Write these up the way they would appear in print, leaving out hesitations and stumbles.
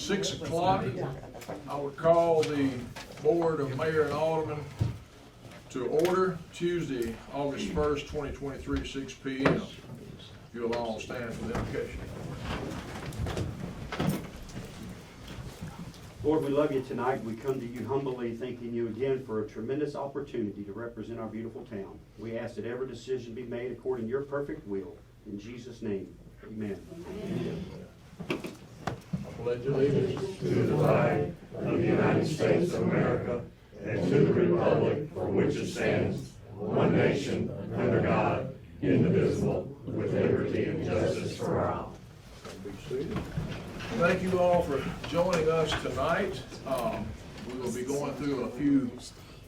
6 o'clock. I would call the Board of Mayor and Aldermen to order Tuesday, August 1st, 2023, 6 p.m. If you'll all stand for the invocation. Lord, we love you tonight. We come to you humbly, thanking you again for a tremendous opportunity to represent our beautiful town. We ask that every decision be made according to your perfect will. In Jesus' name, amen. I pledge allegiance to the flag of the United States of America and to the republic for which it stands, one nation, under God, indivisible, with liberty and justice for all. Be seated. Thank you all for joining us tonight. We will be going through a few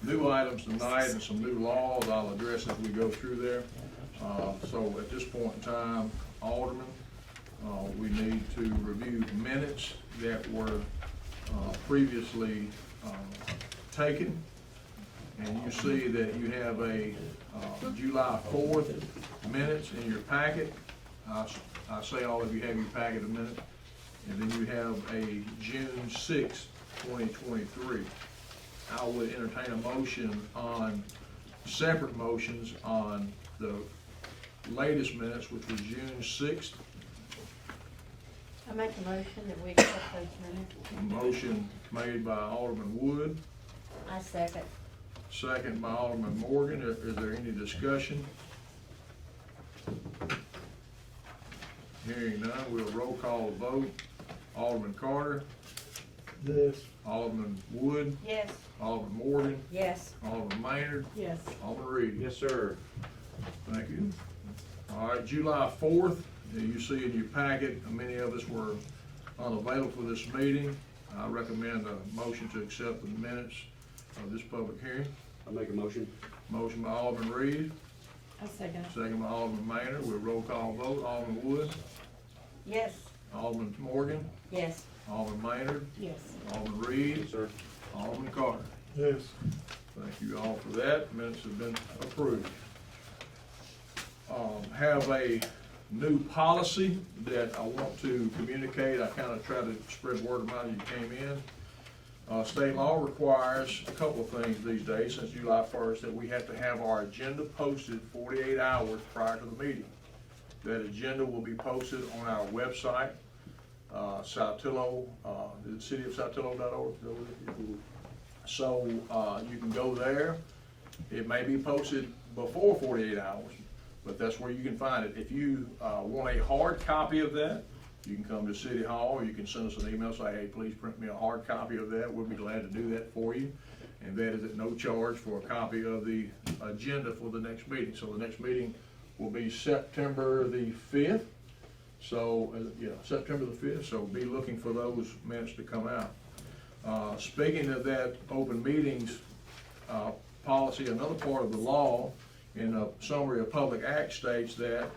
new items tonight and some new laws I'll address as we go through there. So at this point in time, Alderman, we need to review minutes that were previously taken. And you see that you have a July 4th minutes in your packet. I say all of you have your packet of minutes. And then you have a June 6th, 2023. I would entertain a motion on, separate motions on the latest minutes, which was June 6th. I make a motion that we accept those minutes. A motion made by Alderman Wood, I second. second by Alderman Morgan. Is there any discussion? Hearing none, we'll roll call the vote. Alderman Carter. Yes. Alderman Wood. Yes. Alderman Morgan. Yes. Alderman Maynard. Yes. Alderman Reed. Yes, sir. Thank you. All right, July 4th, you see in your packet, many of us were unavailable for this meeting. I recommend a motion to accept the minutes of this public hearing. I'll make a motion. Motion by Alderman Reed, I second. second by Alderman Maynard. We'll roll call vote. Alderman Wood, Yes. Alderman Morgan, Yes. Alderman Maynard, Yes. Alderman Reed, Yes, sir. Alderman Carter. Yes. Thank you all for that. Minutes have been approved. Have a new policy that I want to communicate. I kind of try to spread word about it as you came in. State law requires a couple of things these days since July 1st that we have to have our agenda posted 48 hours prior to the meeting. That agenda will be posted on our website, Saltillo, the cityofsaltillo.org. So you can go there. It may be posted before 48 hours, but that's where you can find it. If you want a hard copy of that, you can come to City Hall, or you can send us an email, say, hey, please print me a hard copy of that. We'll be glad to do that for you. And that is at no charge for a copy of the agenda for the next meeting. So the next meeting will be September the 5th. So, September the 5th. So be looking for those minutes to come out. Speaking of that open meetings policy, another part of the law in a summary of public act states that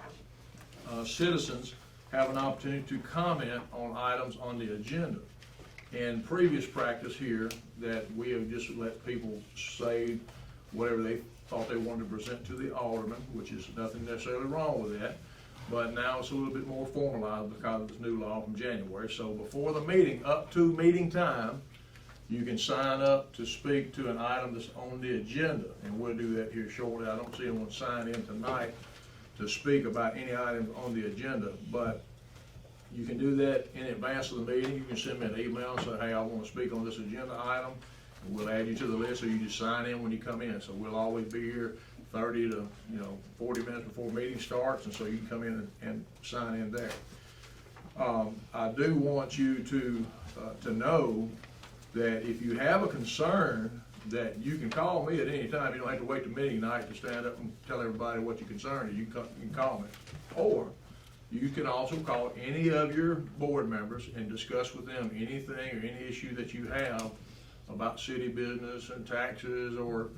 citizens have an opportunity to comment on items on the agenda. In previous practice here, that we have just let people say whatever they thought they wanted to present to the alderman, which is nothing necessarily wrong with that. But now it's a little bit more formalized because of this new law from January. So before the meeting, up to meeting time, you can sign up to speak to an item that's on the agenda. And we'll do that here shortly. I don't see anyone sign in tonight to speak about any items on the agenda, but you can do that in advance of the meeting. You can send me an email and say, hey, I want to speak on this agenda item, and we'll add you to the list, so you just sign in when you come in. So we'll always be here 30 to 40 minutes before meeting starts, and so you can come in and sign in there. I do want you to know that if you have a concern, that you can call me at any time. You don't have to wait till meeting night to stand up and tell everybody what your concern is. You can call me. Or you can also call any of your board members and discuss with them anything or any issue that you have about city business and taxes or,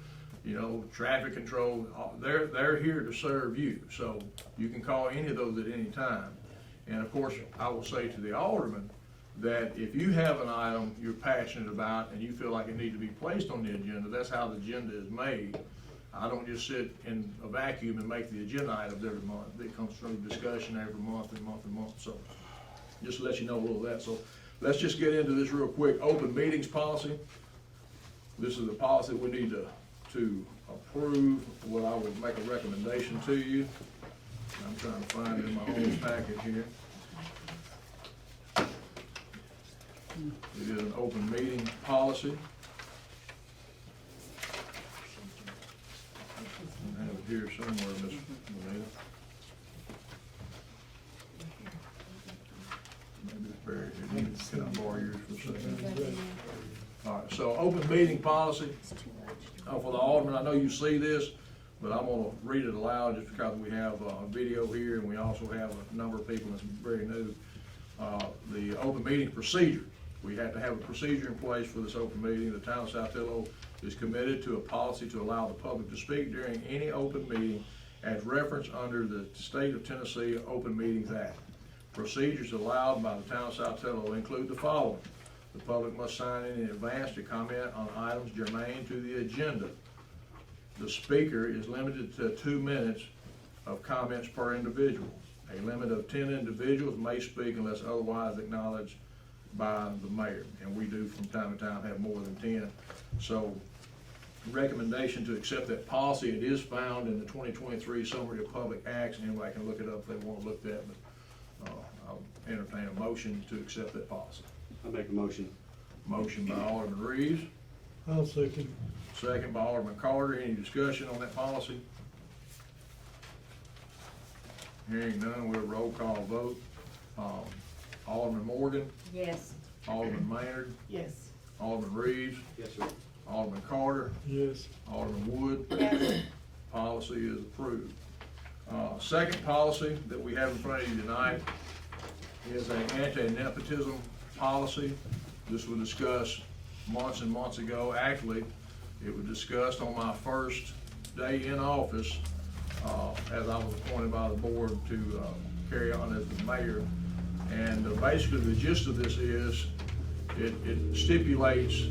traffic control. They're here to serve you. So you can call any of those at any time. And of course, I will say to the alderman that if you have an item you're passionate about and you feel like it needs to be placed on the agenda, that's how the agenda is made. I don't just sit in a vacuum and make the agenda items every month. It comes through discussion every month and month and month. So just to let you know a little of that. So let's just get into this real quick. Open meetings policy. This is the policy we need to approve. What I would make a recommendation to you. I'm trying to find it in my own packet here. It is an open meeting policy. I have it here somewhere, Ms. Bonita. Maybe it's buried here. Can I borrow yours for a second? All right, so open meeting policy for the alderman. I know you see this, but I'm gonna read it aloud just because we have video here and we also have a number of people that's very new. The open meeting procedure. We have to have a procedure in place for this open meeting. The town of Saltillo is committed to a policy to allow the public to speak during any open meeting as referenced under the State of Tennessee Open Meetings Act. Procedures allowed by the town of Saltillo include the following. The public must sign in advance to comment on items germane to the agenda. The speaker is limited to 2 minutes of comments per individual. A limit of 10 individuals may speak unless otherwise acknowledged by the mayor. And we do from time to time have more than 10. So recommendation to accept that policy. It is found in the 2023 Summary of Public Acts. Anybody can look it up if they want to look at it, but I'll entertain a motion to accept that policy. I make a motion. Motion by Alderman Reeves, I'll second. second by Alderman Carter. Any discussion on that policy? Hearing none, we'll roll call vote. Alderman Morgan, Yes. Alderman Maynard, Yes. Alderman Reeves, Yes, sir. Alderman Carter, Yes. Alderman Wood. Yes. Policy is approved. Second policy that we have in front of you tonight is an anti-nepotism policy. This was discussed months and months ago. Actually, it was discussed on my first day in office, as I was appointed by the board to carry on as the mayor. And basically the gist of this is it stipulates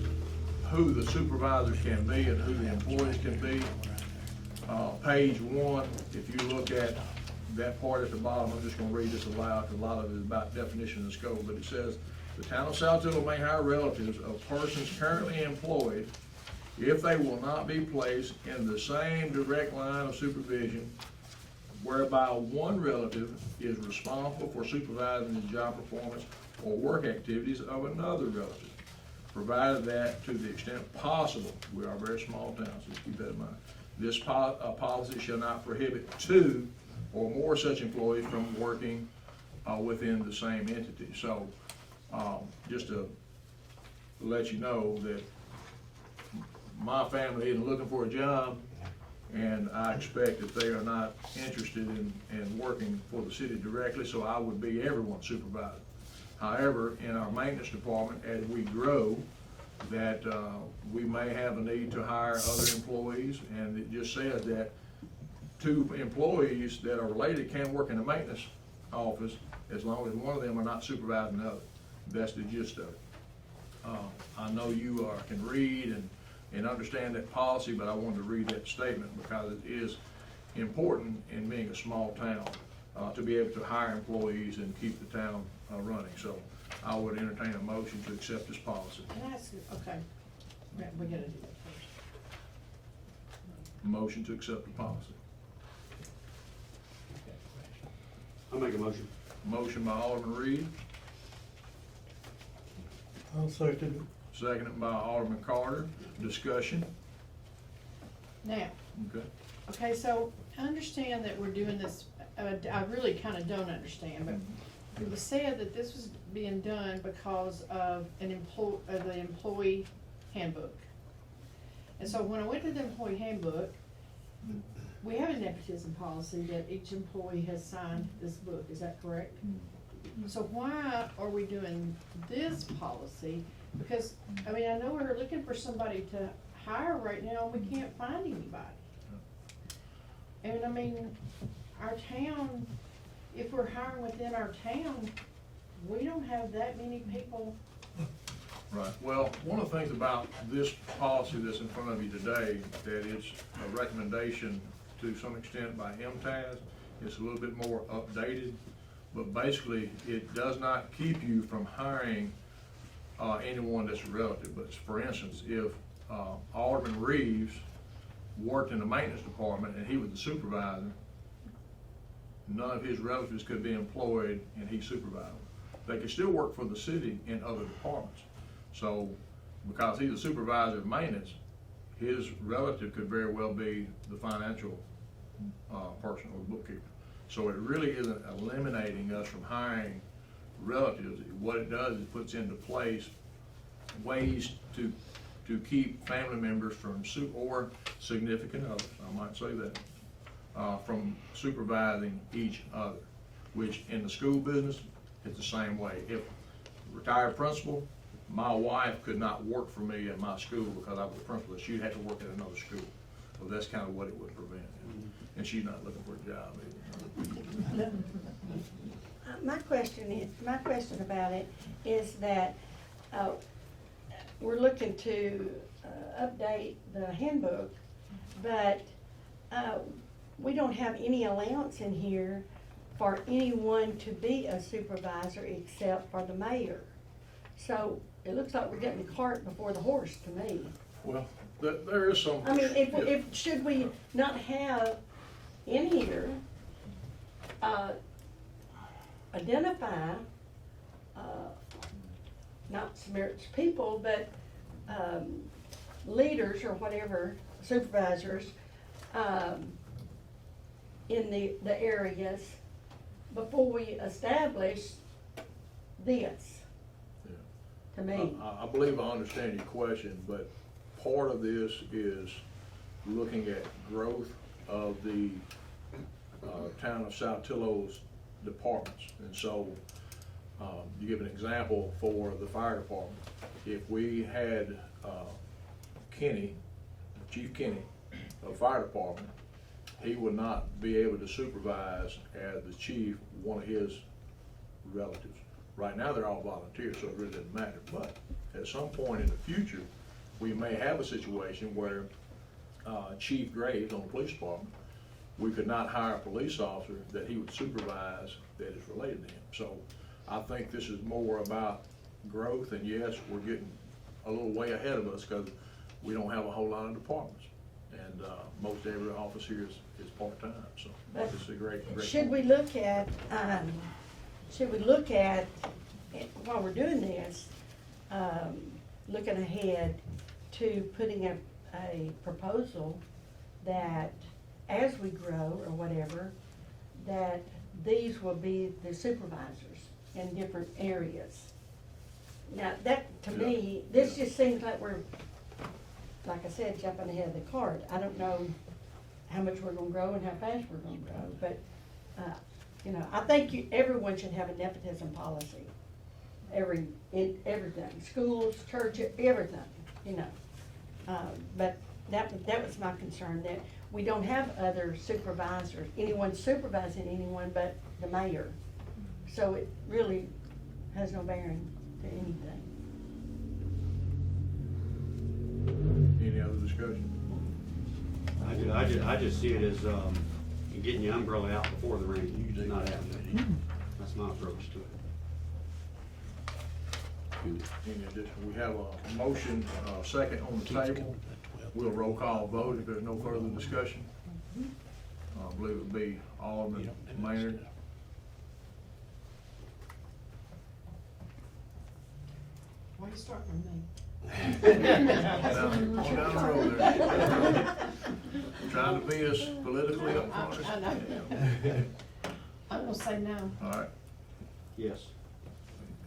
who the supervisors can be and who the employees can be. Page 1, if you look at that part at the bottom, I'm just gonna read this aloud because a lot of it is about definition and scope, but it says, the town of Saltillo may hire relatives of persons currently employed if they will not be placed in the same direct line of supervision whereby one relative is responsible for supervising the job performance or work activities of another relative, provided that to the extent possible, we are a very small town, so just keep that in mind. This policy shall not prohibit 2 or more such employees from working within the same entity. So just to let you know that my family isn't looking for a job, and I expect that they are not interested in working for the city directly, so I would be everyone's supervisor. However, in our maintenance department, as we grow, that we may have a need to hire other employees, and it just says that 2 employees that are related can work in the maintenance office as long as one of them are not supervising the other. That's the gist of it. I know you can read and understand that policy, but I wanted to read that statement because it is important in being a small town to be able to hire employees and keep the town running. So I would entertain a motion to accept this policy. Can I ask you, okay, we gotta do that first. Motion to accept the policy. I'll make a motion. Motion by Alderman Reed, I'll second. seconded by Alderman Carter. Discussion. Now, Okay. so I understand that we're doing this, I really kinda don't understand, but it was said that this was being done because of the employee handbook. And so when I went to the employee handbook, we have a nepotism policy that each employee has signed this book, is that correct? So why are we doing this policy? Because, I mean, I know we're looking for somebody to hire right now, and we can't find anybody. And I mean, our town, if we're hiring within our town, we don't have that many people. Right, well, one of the things about this policy that's in front of you today, that it's a recommendation to some extent by MTAS, it's a little bit more updated, but basically, it does not keep you from hiring anyone that's a relative, but for instance, if Alderman Reeves worked in the maintenance department and he was the supervisor, none of his relatives could be employed and he supervised them. They could still work for the city in other departments. So, because he's a supervisor of maintenance, his relative could very well be the financial person or bookkeeper. So it really isn't eliminating us from hiring relatives. What it does is it puts into place ways to keep family members from or significant others, I might say that, from supervising each other, which in the school business, it's the same way. If retired principal, my wife could not work for me at my school because I was a principal. She'd have to work at another school. Well, that's kind of what it would prevent. And she's not looking for a job either. My question about it is that we're looking to update the handbook, but we don't have any allowance in here for anyone to be a supervisor except for the mayor. So it looks like we're getting the cart before the horse to me. Well, there is some. I mean, if should we not have in here, identify, not Samaritan's people, but, leaders or whatever, supervisors, in the areas before we establish this, to me. I believe I understand your question, but part of this is looking at growth of the town of Saltillo's departments. And so, you give an example for the fire department. If we had Kenny, Chief Kenny of the fire department, he would not be able to supervise as the chief one of his relatives. Right now, they're all volunteers, so it really doesn't matter. But at some point in the future, we may have a situation where Chief Graves on the police department, we could not hire a police officer that he would supervise that is related to him. So I think this is more about growth, and yes, we're getting a little way ahead of us because we don't have a whole lot of departments. And most every office here is part-time, so But this is a great. Should we look at, while we're doing this, looking ahead to putting a proposal that as we grow or whatever, that these will be the supervisors in different areas? Now, that, to me, this just seems like we're, like I said, jumping ahead of the cart. I don't know how much we're gonna grow and how fast we're gonna grow, but, I think everyone should have a nepotism policy. In everything, schools, church, everything, But that was my concern, that we don't have other supervisors, anyone supervising anyone but the mayor. So it really has no bearing to anything. Any other discussion? I just see it as, getting your umbrella out before the rain, not happening. That's my approach to it. Any additional? We have a motion, second on the table. We'll roll call vote if there's no further discussion. I believe it'll be Alderman Maynard. Why are you starting with me? Down the road there. Trying to be as politically upfront. I know. I'm gonna say no. All right, Yes.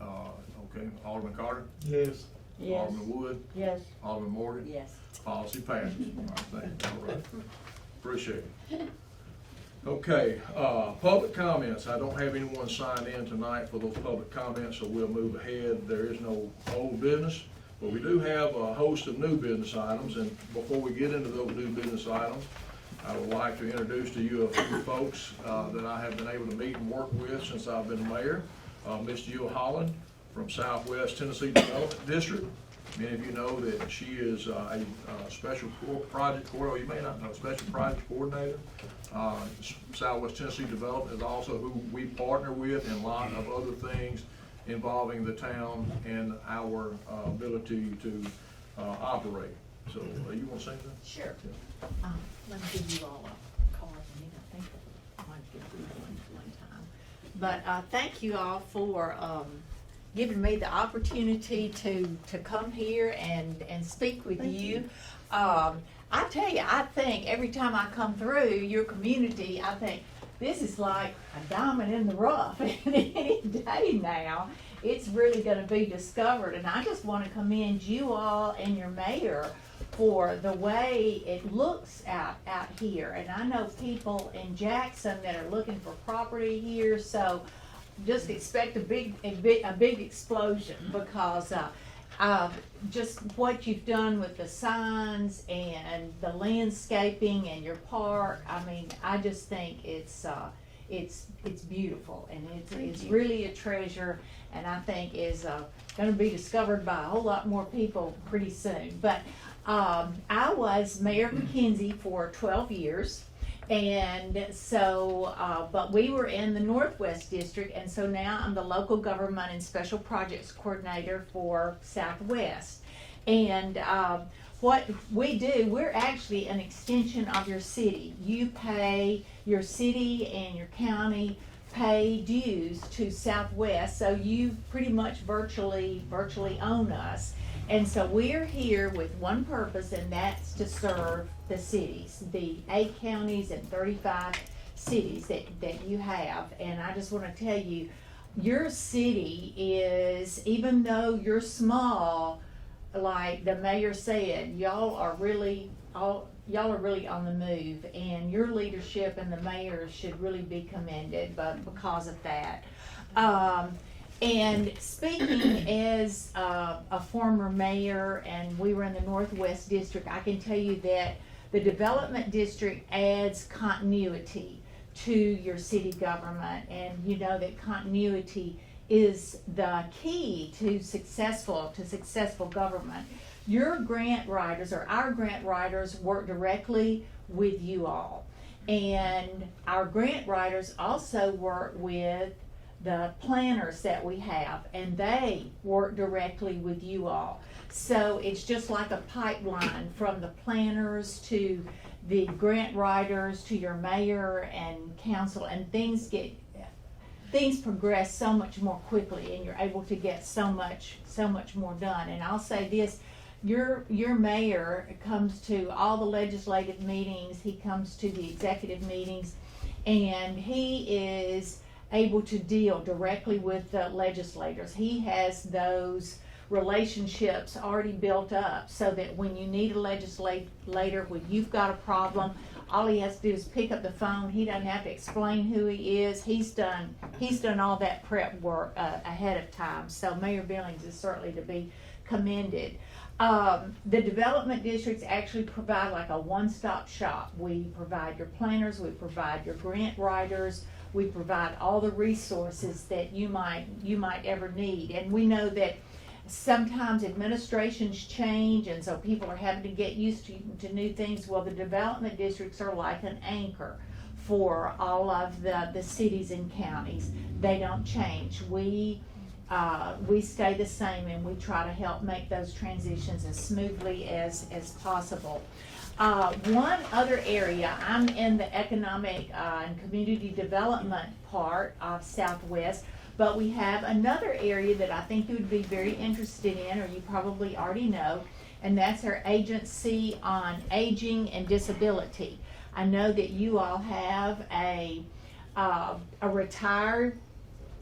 okay, Alderman Carter? Yes. Yes, Alderman Wood? yes. Alderman Morgan? Yes. Policy passes. All right, thank you. All right. Appreciate it. Okay, public comments. I don't have anyone signed in tonight for those public comments, so we'll move ahead. There is no old business, but we do have a host of new business items, and before we get into those new business items, I would like to introduce to you a few folks that I have been able to meet and work with since I've been mayor. Ms. Jill Holland from Southwest Tennessee Development District. Many of you know that she is a special project coordinator, you may not know, special project coordinator. Southwest Tennessee Development is also who we partner with in a lot of other things involving the town and our ability to operate. So, you want to say that? Sure. Let me give you all a card. I think I might give you one time. But thank you all for giving me the opportunity to come here and speak with you. I tell you, I think every time I come through your community, I think this is like a diamond in the rough. And any day now, it's really going to be discovered. And I just want to commend you all and your mayor for the way it looks out here. And I know people in Jackson that are looking for property here, so just expect a big explosion, because just what you've done with the signs and the landscaping and your park. I mean, I just think it's beautiful, and it's really a treasure, and I think is going to be discovered by a whole lot more people pretty soon. But I was Mayor McKenzie for 12 years. And so, but we were in the Northwest District, and so now I'm the local government and special projects coordinator for Southwest. And what we do, we're actually an extension of your city. You pay, your city and your county pay dues to Southwest, so you pretty much virtually own us. And so we're here with one purpose, and that's to serve the cities, the 8 counties and 35 cities that you have. And I just want to tell you, your city is, even though you're small, like the mayor said, y'all are really on the move, and your leadership and the mayor should really be commended because of that. And speaking as a former mayor, and we were in the Northwest District, I can tell you that the development district adds continuity to your city government, and you know that continuity is the key to successful government. Your grant writers, or our grant writers, work directly with you all, and our grant writers also work with the planners that we have, and they work directly with you all. So it's just like a pipeline from the planners to the grant writers to your mayor and council, and things progress so much more quickly, and you're able to get so much more done. And I'll say this, your mayor comes to all the legislative meetings, he comes to the executive meetings, and he is able to deal directly with the legislators. He has those relationships already built up, so that when you need a legislator, when you've got a problem, all he has to do is pick up the phone. He doesn't have to explain who he is. He's done all that prep work ahead of time. So Mayor Billings is certainly to be commended. The development districts actually provide like a one-stop shop. We provide your planners, we provide your grant writers, we provide all the resources that you might ever need. And we know that sometimes administrations change, and so people are having to get used to new things. Well, the development districts are like an anchor for all of the cities and counties. They don't change. We stay the same, and we try to help make those transitions as smoothly as possible. One other area, I'm in the economic and community development part of Southwest, but we have another area that I think you would be very interested in, or you probably already know, and that's our Agency on Aging and Disability. I know that you all have a retired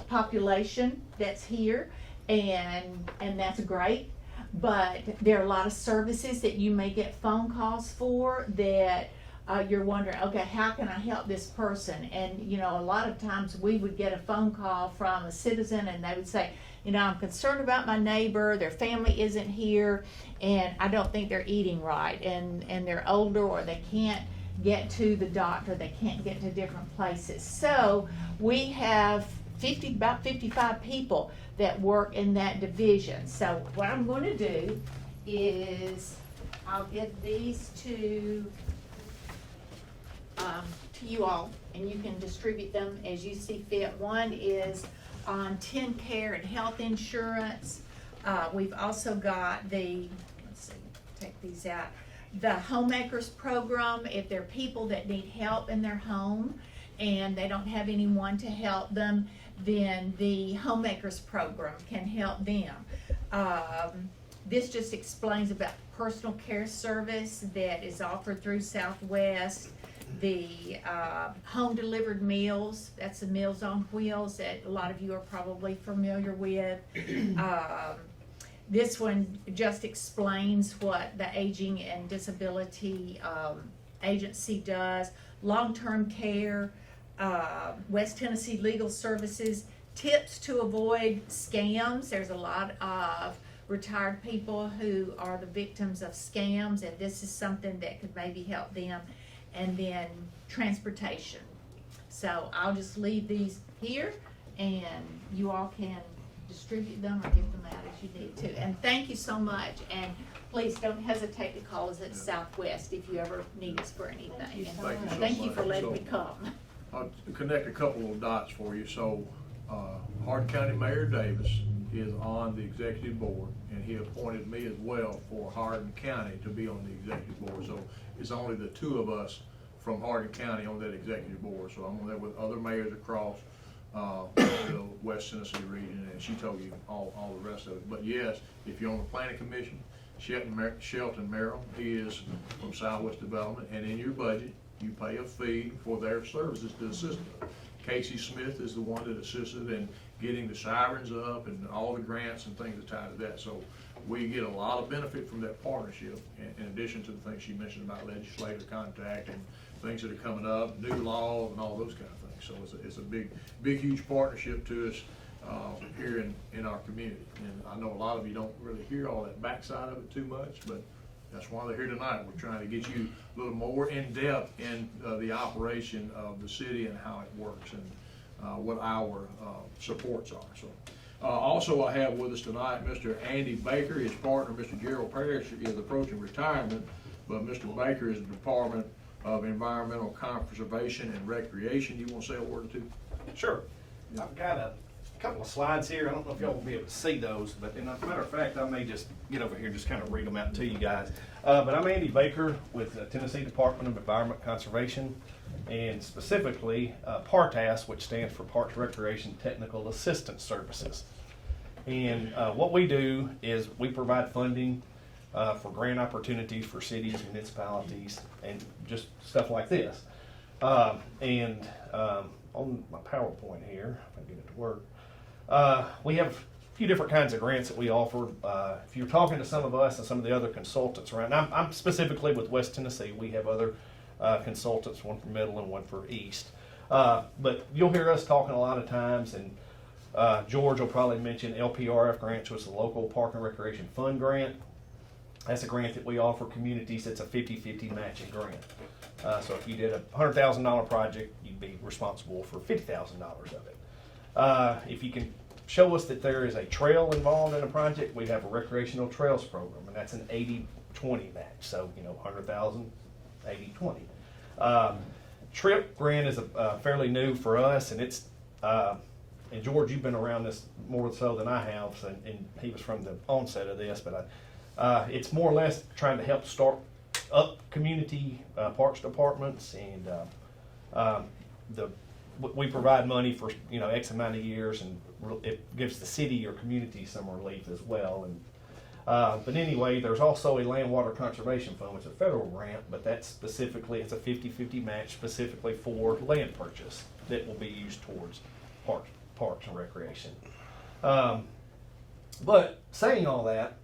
population that's here, and that's great. But there are a lot of services that you may get phone calls for that you're wondering, okay, how can I help this person? And you know, a lot of times we would get a phone call from a citizen, and they would say, you know, I'm concerned about my neighbor, their family isn't here, and I don't think they're eating right, and they're older, or they can't get to the doctor, they can't get to different places. So we have about 55 people that work in that division. So what I'm going to do is I'll give these to you all, and you can distribute them as you see fit. One is on TennCare and health insurance. We've also got the, let's see, take these out, the Homemakers program. If there are people that need help in their home and they don't have anyone to help them, then the Homemakers program can help them. This just explains about personal care service that is offered through Southwest. The home delivered meals, that's the Meals on Wheels that a lot of you are probably familiar with. This one just explains what the Aging and Disability Agency does. Long-term care, West Tennessee Legal Services, tips to avoid scams. There's a lot of retired people who are the victims of scams, and this is something that could maybe help them. And then transportation. So I'll just leave these here, and you all can distribute them or give them out as you need to. And thank you so much, and please don't hesitate to call us at Southwest if you ever need us for anything. Thank you so Thank you much. for letting me So- come. I'll connect a couple of dots for you. So, Hardin County Mayor Davis is on the executive board, and he appointed me as well for Hardin County to be on the executive board. So it's only the two of us from Hardin County on that executive board. So I'm on there with other mayors across the West Tennessee region, and she told you all the rest of it. But yes, if you're on the planning commission, Shelton Merrill, he is from Southwest Development, and in your budget, you pay a fee for their services to assist them. Casey Smith is the one that assisted in getting the sirens up and all the grants and things that tie to that. So we get a lot of benefit from that partnership, in addition to the things she mentioned about legislative contact and things that are coming up, new laws and all those kind of things. So it's a big, huge partnership to us here in our community. And I know a lot of you don't really hear all that backside of it too much, but that's why they're here tonight. We're trying to get you a little more in depth in the operation of the city and how it works and what our supports are. So, also I have with us tonight Mr. Andy Baker. His partner, Mr. Gerald Parrish, is approaching retirement, but Mr. Baker is the Department of Environmental Conservation and Recreation. You want to say a word or two? Sure. I've got a couple of slides here. I don't know if y'all will be able to see those, but as a matter of fact, I may just get over here and just kind of read them out to you guys. But I'm Andy Baker with the Tennessee Department of Environment Conservation, and specifically PARTAS, which stands for Parks Recreation Technical Assistance Services. And what we do is we provide funding for grant opportunities for cities, municipalities, and just stuff like this. On my PowerPoint here, if I can get it to work, we have a few different kinds of grants that we offer. If you're talking to some of us and some of the other consultants around, I'm specifically with West Tennessee. We have other consultants, one for Middle and one for East. But you'll hear us talking a lot of times, and George will probably mention LPRF grants, which is the Local Park and Recreation Fund grant. That's a grant that we offer communities. It's a 50-50 matching grant. So if you did a $100,000 project, you'd be responsible for $50,000 of it. If you can show us that there is a trail involved in a project, we have a recreational trails program, and that's an 80-20 match. So, 100,000, 80-20. TRIP grant is fairly new for us, and it's, and George, you've been around this more so than I have, and he was from the onset of this, but it's more or less trying to help start up community parks departments, and we provide money for X amount of years, and it gives the city or community some relief as well. And but anyway, there's also a land water conservation fund, which is a federal grant, but that's specifically, it's a 50-50 match specifically for land purchase that will be used towards parks and recreation. But saying all that,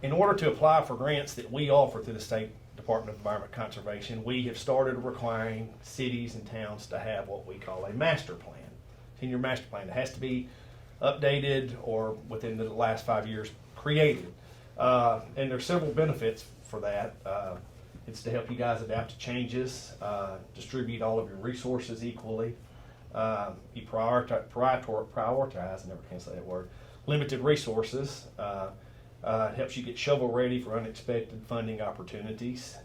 in order to apply for grants that we offer through the State Department of Environment Conservation, we have started requiring cities and towns to have what we call a master plan, 10-year master plan. It has to be updated or within the last 5 years created. And there's several benefits for that. It's to help you guys adapt to changes, distribute all of your resources equally. You prioritize, I never can say that word, limited resources. It helps you get shovel ready for unexpected funding opportunities.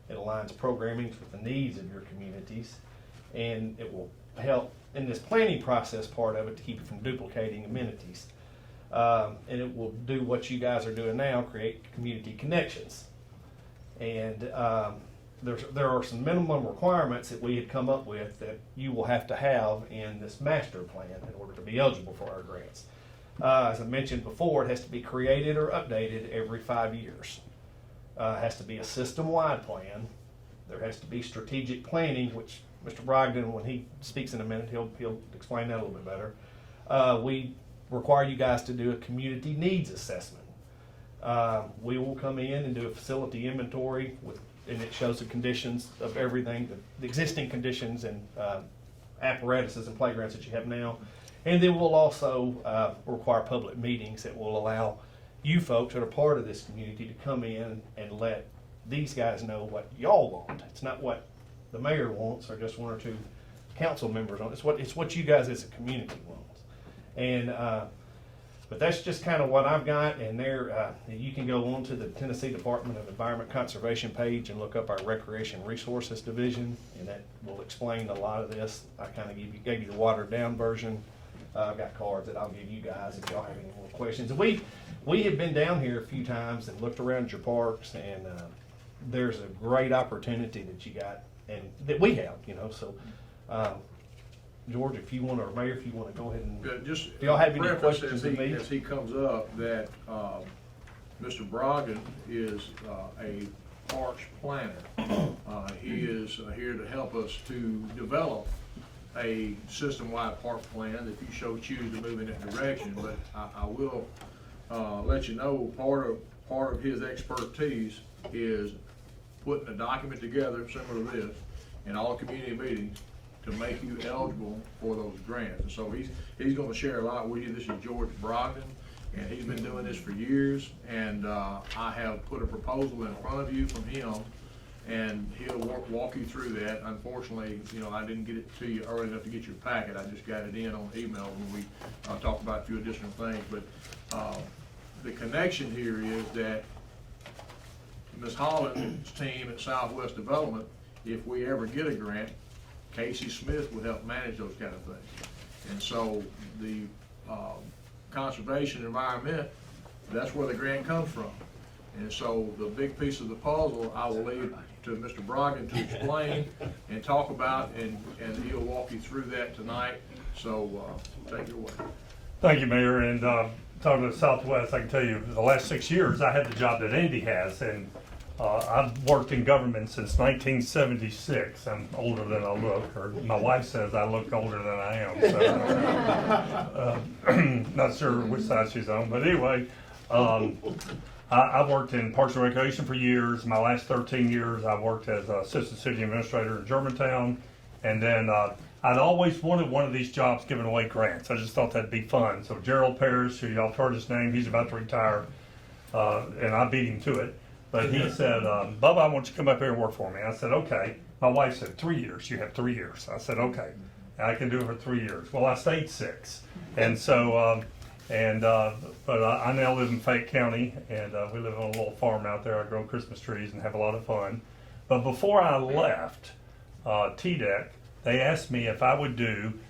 It aligns programming with the needs of your communities, and it will help in this planning process part of it to keep it from duplicating amenities. And it will do what you guys are doing now, create community connections. And there are some minimum requirements that we had come up with that you will have to have in this master plan in order to be eligible for our grants. As I mentioned before, it has to be created or updated every 5 years. It has to be a system-wide plan. There has to be strategic planning, which Mr. Brogdon, when he speaks in a minute, he'll explain that a little bit better. We require you guys to do a community needs assessment. We will come in and do a facility inventory and it shows the conditions of everything, the existing conditions and apparatuses and playgrounds that you have now. And then we'll also require public meetings that will allow you folks that are part of this community to come in and let these guys know what y'all want. It's not what the mayor wants or just one or two council members want. It's what you guys as a community wants. And but that's just kind of what I've got. And there, you can go on to the Tennessee Department of Environment Conservation page and look up our Recreation Resources Division, and that will explain a lot of this. I kind of gave you the watered down version. I've got cards that I'll give you guys if y'all have any more questions. And we have been down here a few times and looked around at your parks, and there's a great opportunity that you got and that we have, So, George, if you want, or Mayor, if you want to go ahead and Just if y'all have any preface questions as of me. as he comes up, that Mr. Brogdon is a parks planner. He is here to help us to develop a system-wide park plan if you so choose to move in that direction. But I will let you know, part of his expertise is putting a document together similar to this in all community meetings to make you eligible for those grants. And so he's going to share a lot with you. This is George Brogdon, and he's been doing this for years. And I have put a proposal in front of you from him, and he'll walk you through that. Unfortunately, I didn't get it to you early enough to get your packet. I just got it in on email when we talked about a few additional things. But the connection here is that Ms. Holland's team at Southwest Development, if we ever get a grant, Casey Smith will help manage those kind of things. And so the conservation environment, that's where the grant comes from. And so the big piece of the puzzle, I will leave to Mr. Brogdon to explain and talk about, and he'll walk you through that tonight. So take it away. Thank you, Mayor. And talking to Southwest, I can tell you the last 6 years I had the job that Andy has, and I've worked in government since 1976. I'm older than I look, or my wife says I look older than I am. So, not sure which side she's on, but anyway, I've worked in Parks and Recreation for years. My last 13 years, I worked as Assistant City Administrator in Germantown, and then I'd always wanted one of these jobs giving away grants. I just thought that'd be fun. So Gerald Parrish, who y'all heard his name, he's about to retire, and I beat him to it. But he said, Bubba, I want you to come up here and work for me. I said, okay. My wife said, 3 years. You have 3 years. I said, okay. I can do it for 3 years. Well, I stayed 6. And so, but I now live in Fayette County, and we live on a little farm out there. I grow Christmas trees and have a lot of fun. But before I left TDEC, they asked me if I would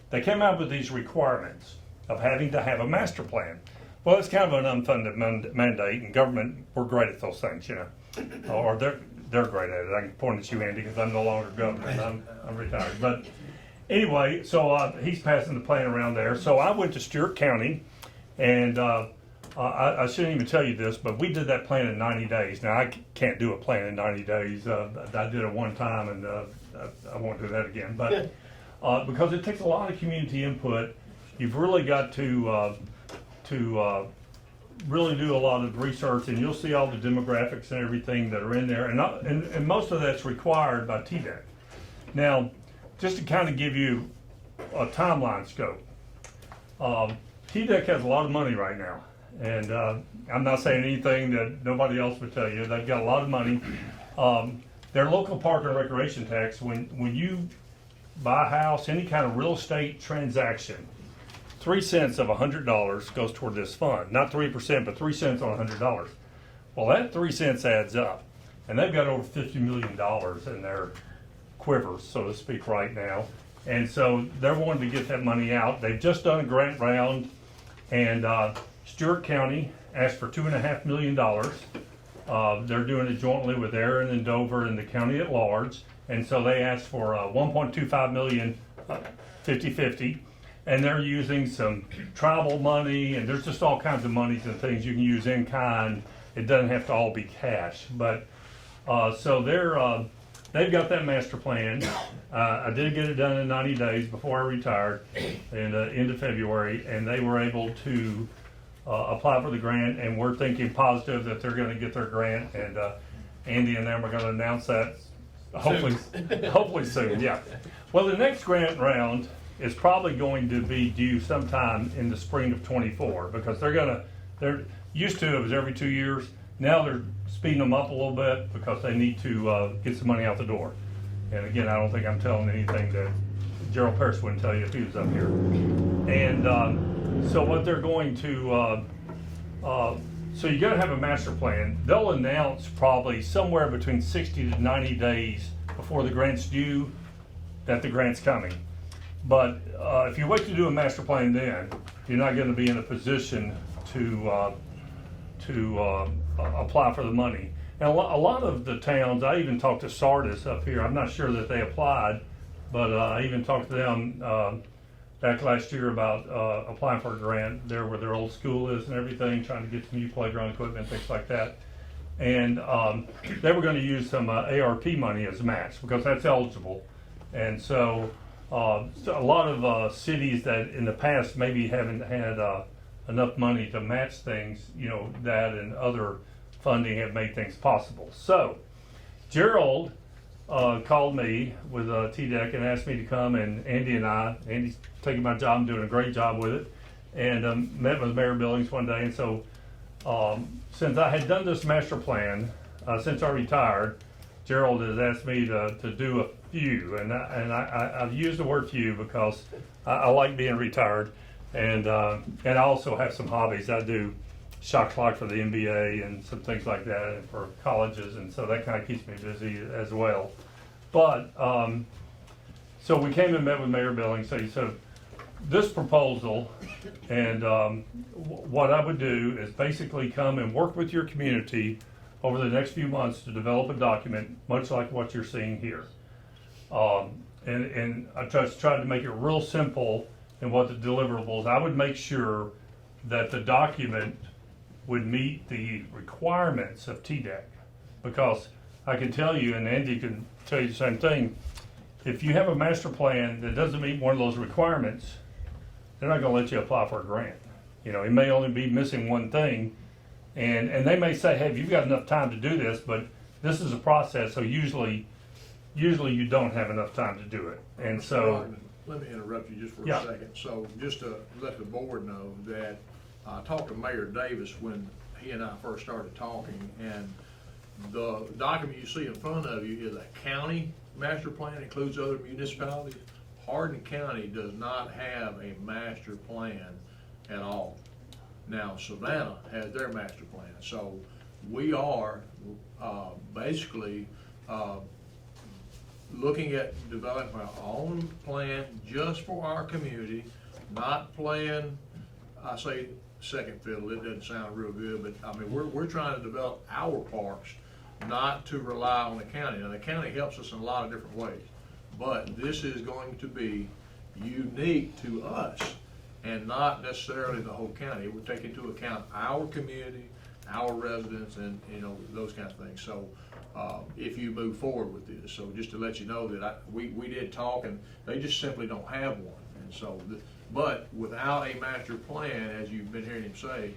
they came out with these requirements of having to have a master plan. Well, it's kind of an unfunded mandate, and government, we're great at those things, or they're great at it. I can point at you, Andy, because I'm no longer governor. I'm retired. But anyway, so he's passing the plan around there. So I went to Stewart County, and I shouldn't even tell you this, but we did that plan in 90 days. Now, I can't do a plan in 90 days. I did it one time, and I won't do that again. But because it takes a lot of community input, you've really got to really do a lot of research, and you'll see all the demographics and everything that are in there, and most of that's required by TDEC. Now, just to kind of give you a timeline scope, TDEC has a lot of money right now, and I'm not saying anything that nobody else would tell you. They've got a lot of money. Their local park and recreation tax, when you buy a house, any kind of real estate transaction, 3 cents of $100 goes toward this fund. Not 3%, but 3 cents on $100. Well, that 3 cents adds up. And they've got over $50 million in their quivers, so to speak, right now. And so they're wanting to get that money out. They've just done a grant round, and Stewart County asked for $2.5 million. They're doing it jointly with Aaron and Dover and the county at large. And so they asked for 1.25 million, 50-50. And they're using some tribal money, and there's just all kinds of monies and things you can use in kind. It doesn't have to all be cash. But so they've got that master plan. I did get it done in 90 days before I retired in the end of February, and they were able to apply for the grant, and we're thinking positive that they're gonna get their grant, and Andy and them are gonna announce that hopefully soon, yeah. Well, the next grant round is probably going to be due sometime in the spring of '24, because they're used to it was every 2 years. Now they're speeding them up a little bit because they need to get some money out the door. And again, I don't think I'm telling anything that Gerald Parrish wouldn't tell you if he was up here. And so what they're going to, so you gotta have a master plan. They'll announce probably somewhere between 60 to 90 days before the grant's due that the grant's coming. But if you wait to do a master plan then, you're not gonna be in a position to apply for the money. Now, a lot of the towns, I even talked to Sardis up here. I'm not sure that they applied, but I even talked to them back last year about applying for a grant there where their old school is and everything, trying to get some new playground equipment, things like that. And they were going to use some ARP money as a match because that's eligible. And so a lot of cities that in the past maybe haven't had enough money to match things, you know, that and other funding have made things possible. So Gerald called me with TDEC and asked me to come, and Andy's taking my job and doing a great job with it, and met with Mayor Billings one day. And so since I had done this master plan, since I retired, Gerald has asked me to do a few, and I've used the word few because I like being retired, and I also have some hobbies. I do shot clock for the NBA and some things like that, and for colleges, and so that kind of keeps me busy as well. But so we came and met with Mayor Billings. So he said, this proposal, and what I would do is basically come and work with your community over the next few months to develop a document, much like what you're seeing here. And I just tried to make it real simple in what the deliverables. I would make sure that the document would meet the requirements of TDEC, because I can tell you, and Andy can tell you the same thing, if you have a master plan that doesn't meet one of those requirements, they're not going to let you apply for a grant. You know, it may only be missing one thing, and they may say, hey, you've got enough time to do this, but this is a process, so usually you don't have enough time to do it. And so, let me interrupt you just for Yeah. a second. So just to let the board know that I talked to Mayor Davis when he and I first started talking, and the document you see in front of you is a county master plan, includes other municipalities. Hardin County does not have a master plan at all. Now, Savannah has their master plan. So we are basically looking at developing our own plan just for our community, not playing, I say second fiddle, it doesn't sound real good, but I mean, we're trying to develop our parks, not to rely on the county. Now, the county helps us in a lot of different ways, but this is going to be unique to us and not necessarily the whole county. It would take into account our community, our residents, and, you know, those kind of things. So if you move forward with this, so just to let you know that we did talk, and they just simply don't have one. And so, but without a master plan, as you've been hearing him say,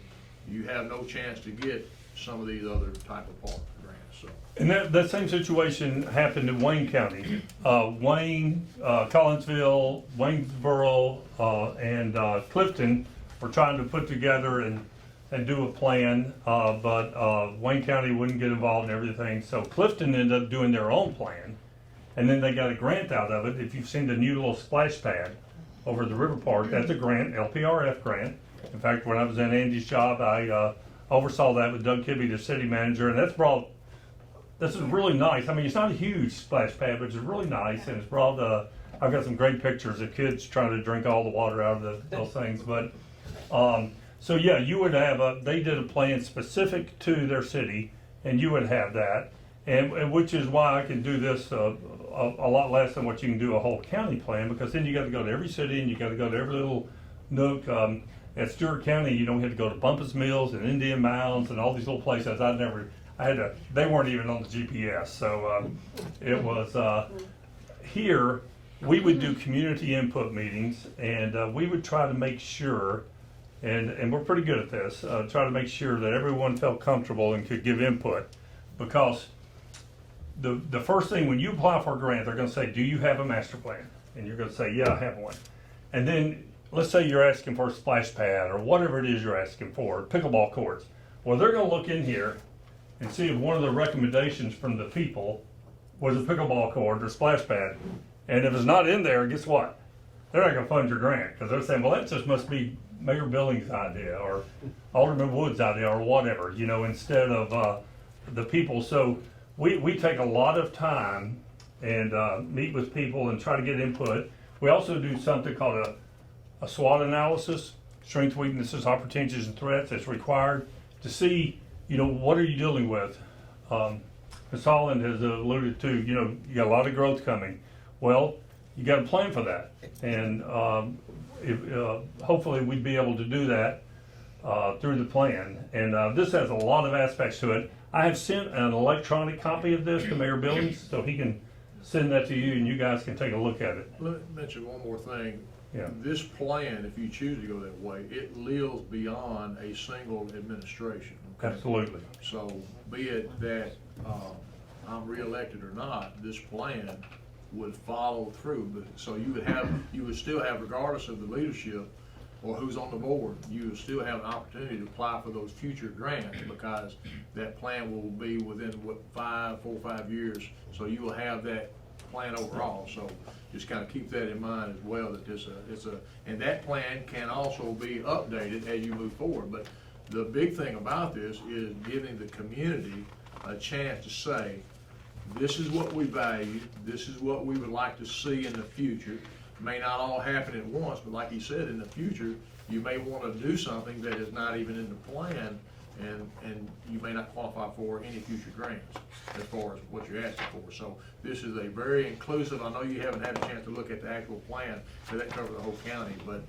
you have no chance to get some of these other type of park grants. So. and that same situation happened in Wayne County. Wayne, Collinsville, Waynesboro, and Clifton were trying to put together and do a plan, but Wayne County wouldn't get involved in everything. So Clifton ended up doing their own plan, and then they got a grant out of it. If you've seen the new little splash pad over at the River Park, that's a grant, LPRF grant. In fact, when I was in Andy's job, I oversaw that with Doug Kibbe, the city manager, and this is really nice. I mean, it's not a huge splash pad, but it's really nice, and it's brought, I I've got some great pictures of kids trying to drink all the water out of those things. But so yeah, you would have they did a plan specific to their city, and you would have that, and which is why I can do this a lot less than what you can do a whole county plan, because then you got to go to every city and you got to go to every little nook. At Stewart County, you don't have to go to Bumpus Mills and Indian Mounds and all these little places. They weren't even on the GPS. So it was here. We would do community input meetings, and we would try to make sure, and we're pretty good at this, try to make sure that everyone felt comfortable and could give input, because the first thing when you apply for a grant, they're going to say, do you have a master plan? And you're going to say, yeah, I have one. And then let's say you're asking for a splash pad or whatever it is you're asking for, pickleball courts. Well, they're going to look in here and see if one of the recommendations from the people was a pickleball court or splash pad. And if it's not in there, guess what? They're not going to fund your grant, because they're saying, well, that just must be Mayor Billings' idea or Alderman Wood's idea or whatever, instead of the people. So we take a lot of time and meet with people and try to get input. We also do something called a SWOT analysis, strengths, weaknesses, opportunities, and threats, that's required to see, what are you dealing with? Ms. Holland has alluded to, you got a lot of growth coming. Well, you got to plan for that. And hopefully we'd be able to do that through the plan. And this has a lot of aspects to it. I have sent an electronic copy of this to Mayor Billings, so he can send that to you and you guys can take a look at it. Let me mention one more thing. Yeah. This plan, if you choose to go that way, it lives beyond a single administration. Okay? Absolutely. So be it that I'm reelected or not, this plan would follow through. But so you would still have, regardless of the leadership or who's on the board, you would still have an opportunity to apply for those future grants, because that plan will be within 4 or 5 years. So you will have that plan overall. So just kind of keep that in mind as well, that and that plan can also be updated as you move forward. But the big thing about this is giving the community a chance to say, this is what we value, this is what we would like to see in the future. May not all happen at once, but like he said, in the future, you may want to do something that is not even in the plan, and you may not qualify for any future grants as far as what you're asking for. So this is a very inclusive. I know you haven't had a chance to look at the actual plan, so that covers the whole county, but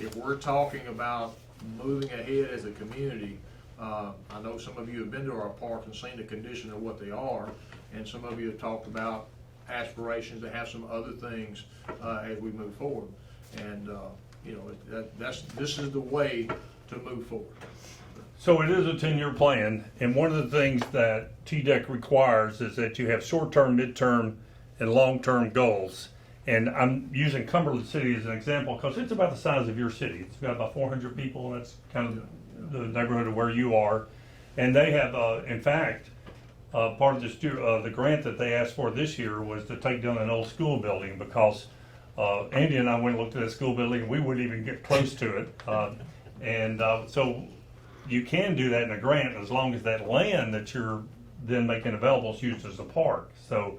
if we're talking about moving ahead as a community, I know some of you have been to our parks and seen the condition of what they are, and some of you have talked about aspirations to have some other things as we move forward. And this is the way to move forward. So it is a 10-year plan, and one of the things that TDEC requires is that you have short-term, mid-term, and long-term goals. And I'm using Cumberland City as an example because it's about the size of your city. It's got about 400 people, and that's kind of the neighborhood of where you are. And they have, in fact, part of the grant that they asked for this year was to take down an old school building, because Andy and I went and looked at that school building and we wouldn't even get close to it. So you can do that in a grant as long as that land that you're then making available is used as a park. So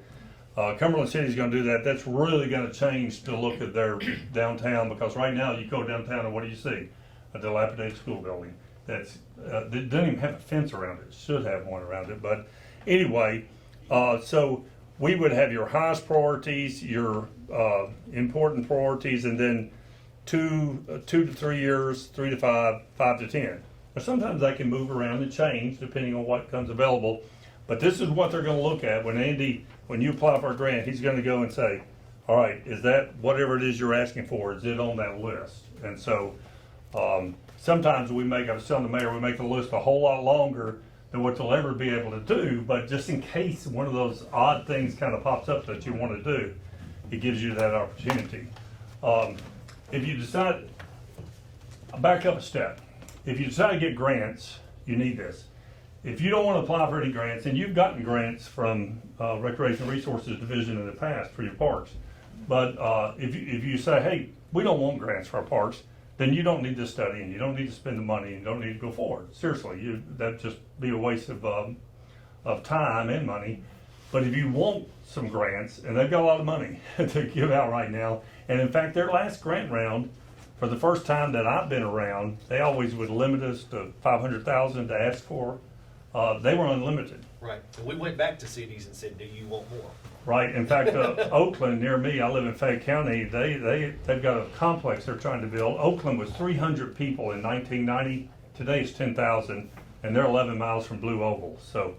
Cumberland City is going to do that. That's really going to change the look of their downtown, because right now you go downtown and what do you see? A dilapidated school building that's that doesn't even have a fence around it. It should have one around it, but anyway, so we would have your highest priorities, your important priorities, and then 2 to 3 years, 3 to 5, 5 to 10. Now, sometimes they can move around and change depending on what comes available, but this is what they're going to look at when you apply for a grant. He's going to go and say, all right, is that whatever it is you're asking for, is it on that list? And so sometimes I was telling the mayor, we make the list a whole lot longer than what you'll ever be able to do, but just in case one of those odd things kind of pops up that you want to do, it gives you that opportunity. If you decide, I'll back up a step. If you decide to get grants, you need this. If you don't want to apply for any grants, and you've gotten grants from Recreation Resources Division in the past for your parks, but if you say, hey, we don't want grants for our parks, then you don't need to study and you don't need to spend the money and you don't need to go forward. Seriously, that'd just be a waste of time and money. But if you want some grants, and they've got a lot of money to give out right now, and in fact, their last grant round, for the first time that I've been around, they always would limit us to 500,000 to ask for. They were unlimited. Right. And we went back to cities and said, do you want more? Right. In fact, Oakland, near me, I live in Fayette County, they've got a complex they're trying to build. Oakland was 300 people in 1990. Today it's 10,000, and they're 11 miles from Blue Oval. So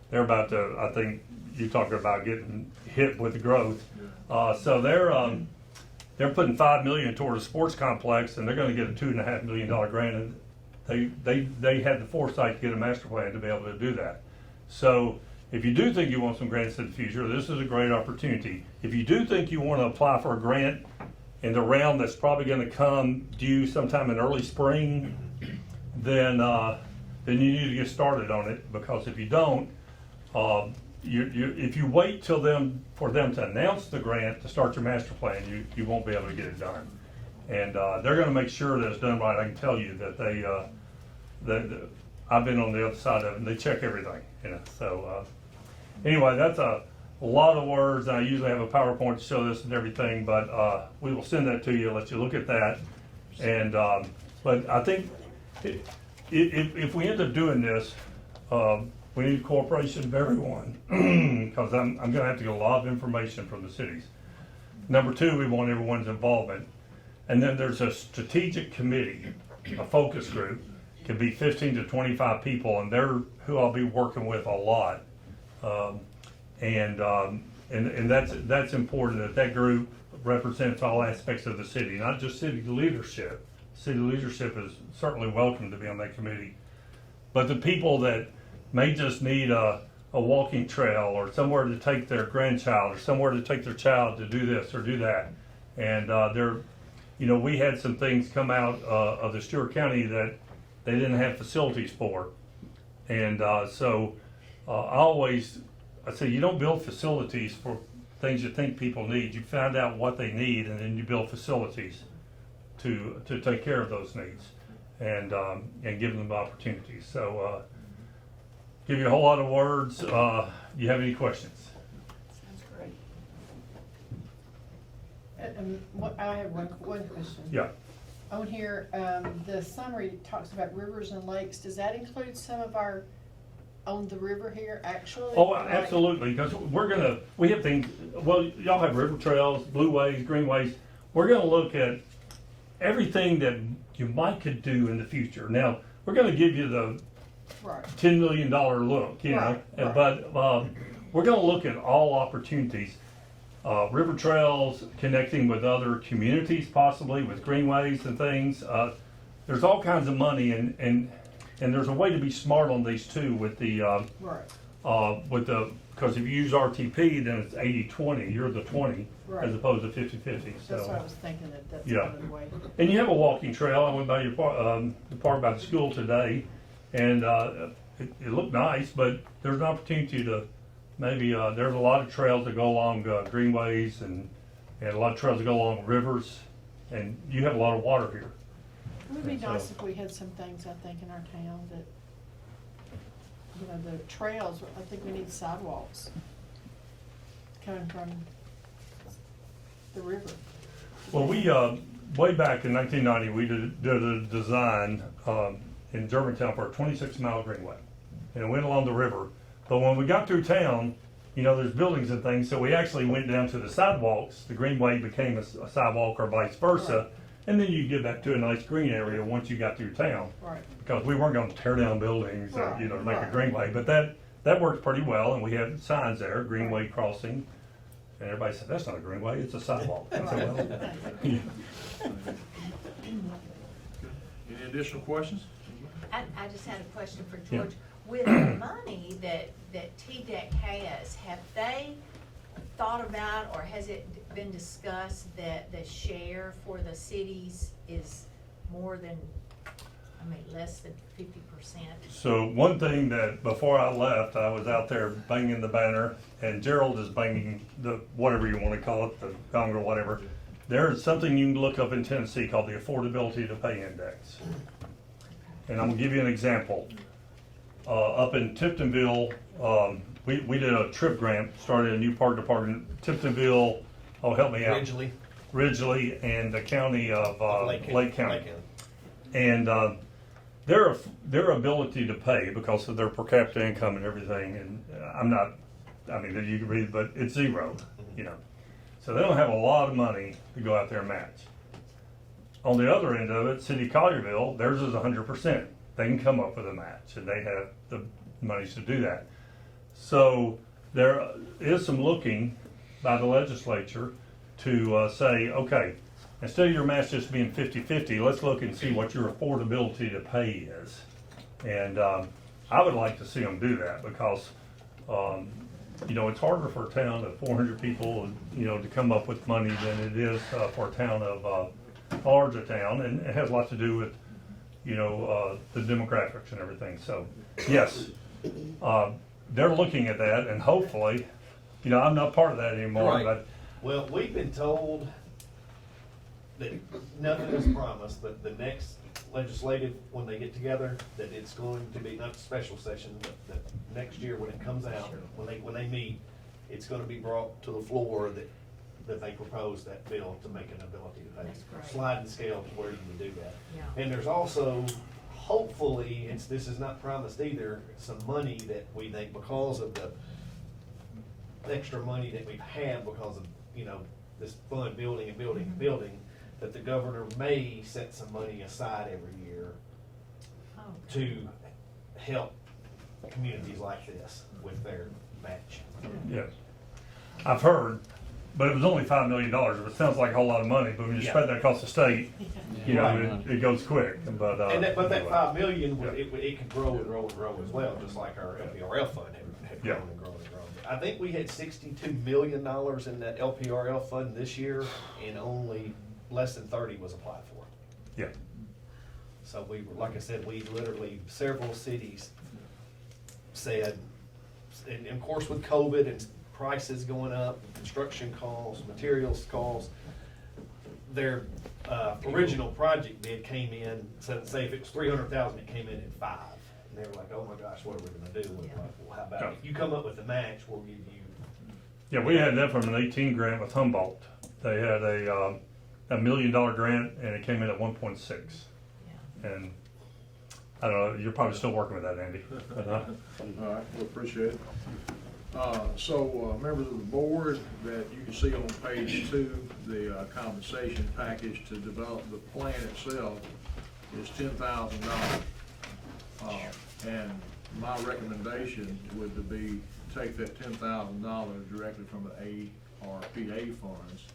they're about to, I think, you talking about getting hit with the growth. So they're putting $5 million toward a sports complex, and they're going to get a $2.5 million grant. And they had the foresight to get a master plan to be able to do that. So if you do think you want some grants in the future, this is a great opportunity. If you do think you want to apply for a grant in the round that's probably going to come due sometime in early spring, then you need to get started on it, because if you don't, if you wait till for them to announce the grant to start your master plan, you won't be able to get it done. And they're going to make sure that it's done right. I can tell you that I've been on the other side of it, and they check everything. So anyway, that's a lot of words. I usually have a PowerPoint to show this and everything, but we will send that to you, let you look at that. And but I think if we end up doing this, we need cooperation of everyone, because I'm going to have to get a lot of information from the cities. Number two, we want everyone's involvement. And then there's a strategic committee, a focus group, can be 15 to 25 people, and they're who I'll be working with a lot. And that's important, that group represents all aspects of the city, not just city leadership. City leadership is certainly welcome to be on that committee, but the people that may just need a walking trail, or somewhere to take their grandchild, or somewhere to take their child to do this or do that. And we had some things come out of the Stewart County that they didn't have facilities for. And so I say, you don't build facilities for things you think people need. You find out what they need, and then you build facilities to take care of those needs, and give them opportunities. So give you a whole lot of words. You have any questions? Sounds great. I have one question. Yeah. On here, the summary talks about rivers and lakes. Does that include some of our, on the river here, actually? Oh, absolutely, because we have things, well, y'all have river trails, blue ways, green ways. We're gonna look at everything that you could do in the future. Now, we're gonna give you the Right. $10 million look, Right. But we're gonna look at all opportunities. River trails, connecting with other communities, possibly with greenways and things. There's all kinds of money, and there's a way to be smart on these too with the Right. because if you use RTP, then it's 80-20. You're the 20 Right. as opposed to 50-50. So That's what I was thinking, that's Yeah. another way. and you have a walking trail. I went by the park by the school today, and it looked nice, but there's an opportunity to maybe there's a lot of trails that go along greenways, and a lot of trails that go along rivers, and you have a lot of water here. It would be And so- nice if we had some things, I think, in our town that, the trails, I think we need sidewalks coming from the river. Well, we way back in 1990, we did a design in Germantown for a 26-mile greenway, and it went along the river. But when we got through town, there's buildings and things, so we actually went down to the sidewalks. The greenway became a sidewalk, or vice versa, Right. and then you get back to a nice green area once you got through town. Right. Because we weren't going to tear down buildings, Right, to make a right. greenway. But that worked pretty well, and we had signs there, greenway crossing, and everybody said, "That's not a greenway, it's a sidewalk." I said, "Well, Any additional questions? I just had a question for Yeah. George. With the money that TDEC has, have they thought about, or has it been discussed that the share for the cities is more than, less than 50%? So one thing that before I left, I was out there banging the banner, and Gerald is banging the whatever you want to call it, the gong or whatever. There's something you can look up in Tennessee called the Affordability to Pay Index, and I'm gonna give you an example. Up in Tiptonville, we did a trip grant, started a new park department, Tiptonville, oh, help me out. Ridgely and the county of Lake County. And their ability to pay because of their per capita income and everything, and you can read, but it's zero, you know. So they don't have a lot of money to go out there and match. On the other end of it, City of Collierville, theirs is 100%. They can come up with a match, and they have the monies to do that. So there is some looking by the legislature to say, okay, instead of your match just being 50-50, let's look and see what your affordability to pay is. And I would like to see them do that because, you know, it's harder for a town of 400 people, you know, to come up with money than it is for a town of a larger town, and it has a lot to do with, you know, the demographics and everything. So, yes, they're looking at that, and hopefully, you know, I'm not part of that anymore, Right. but Well, we've been told that nothing is promised, that the next legislative, when they get together, that it's going to be, not a special session, but that next year when it comes out, when they meet, it's gonna be brought to the floor that they propose that bill to make an ability to pay. That's great. Sliding scale to where you can do that. Yeah. And there's also, hopefully, this is not promised either, some money that we think because of the extra money that we've had because of, you know, this fund building and building and building, that the governor may set some money aside every year Oh, to help communities like this with their match. yes, I've heard, but it was only $5 million. It sounds like a whole lot of money, but when you Yeah. spread that across the state, you know, it goes quick. But But that anyway. 5 million, it could grow and grow and grow as well, just like our LPRF fund had Yeah. grown and grown and grown. I think we had $62 million in that LPRF fund this year, and only less than 30 was applied for. Yeah, So we were, like I said, we literally, several cities said, and of course with COVID and prices going up, construction costs, materials costs, their original project bid came in, so say if it was 300,000, it came in at 5. And they were like, oh my gosh, what are we gonna do? We're like, well, how about if you come up with the match, we'll give you. yeah, we had that from an 18 grant with Humboldt. They had a $1 million grant, and it came in at 1.6. yeah. And I don't know, you're probably still working with that, Andy. But, All right, we appreciate it. Members of the board, that you can see on page 2, the compensation package to develop the plan itself is $10,000. And my recommendation would be take that $10,000 directly from the ARPA funds.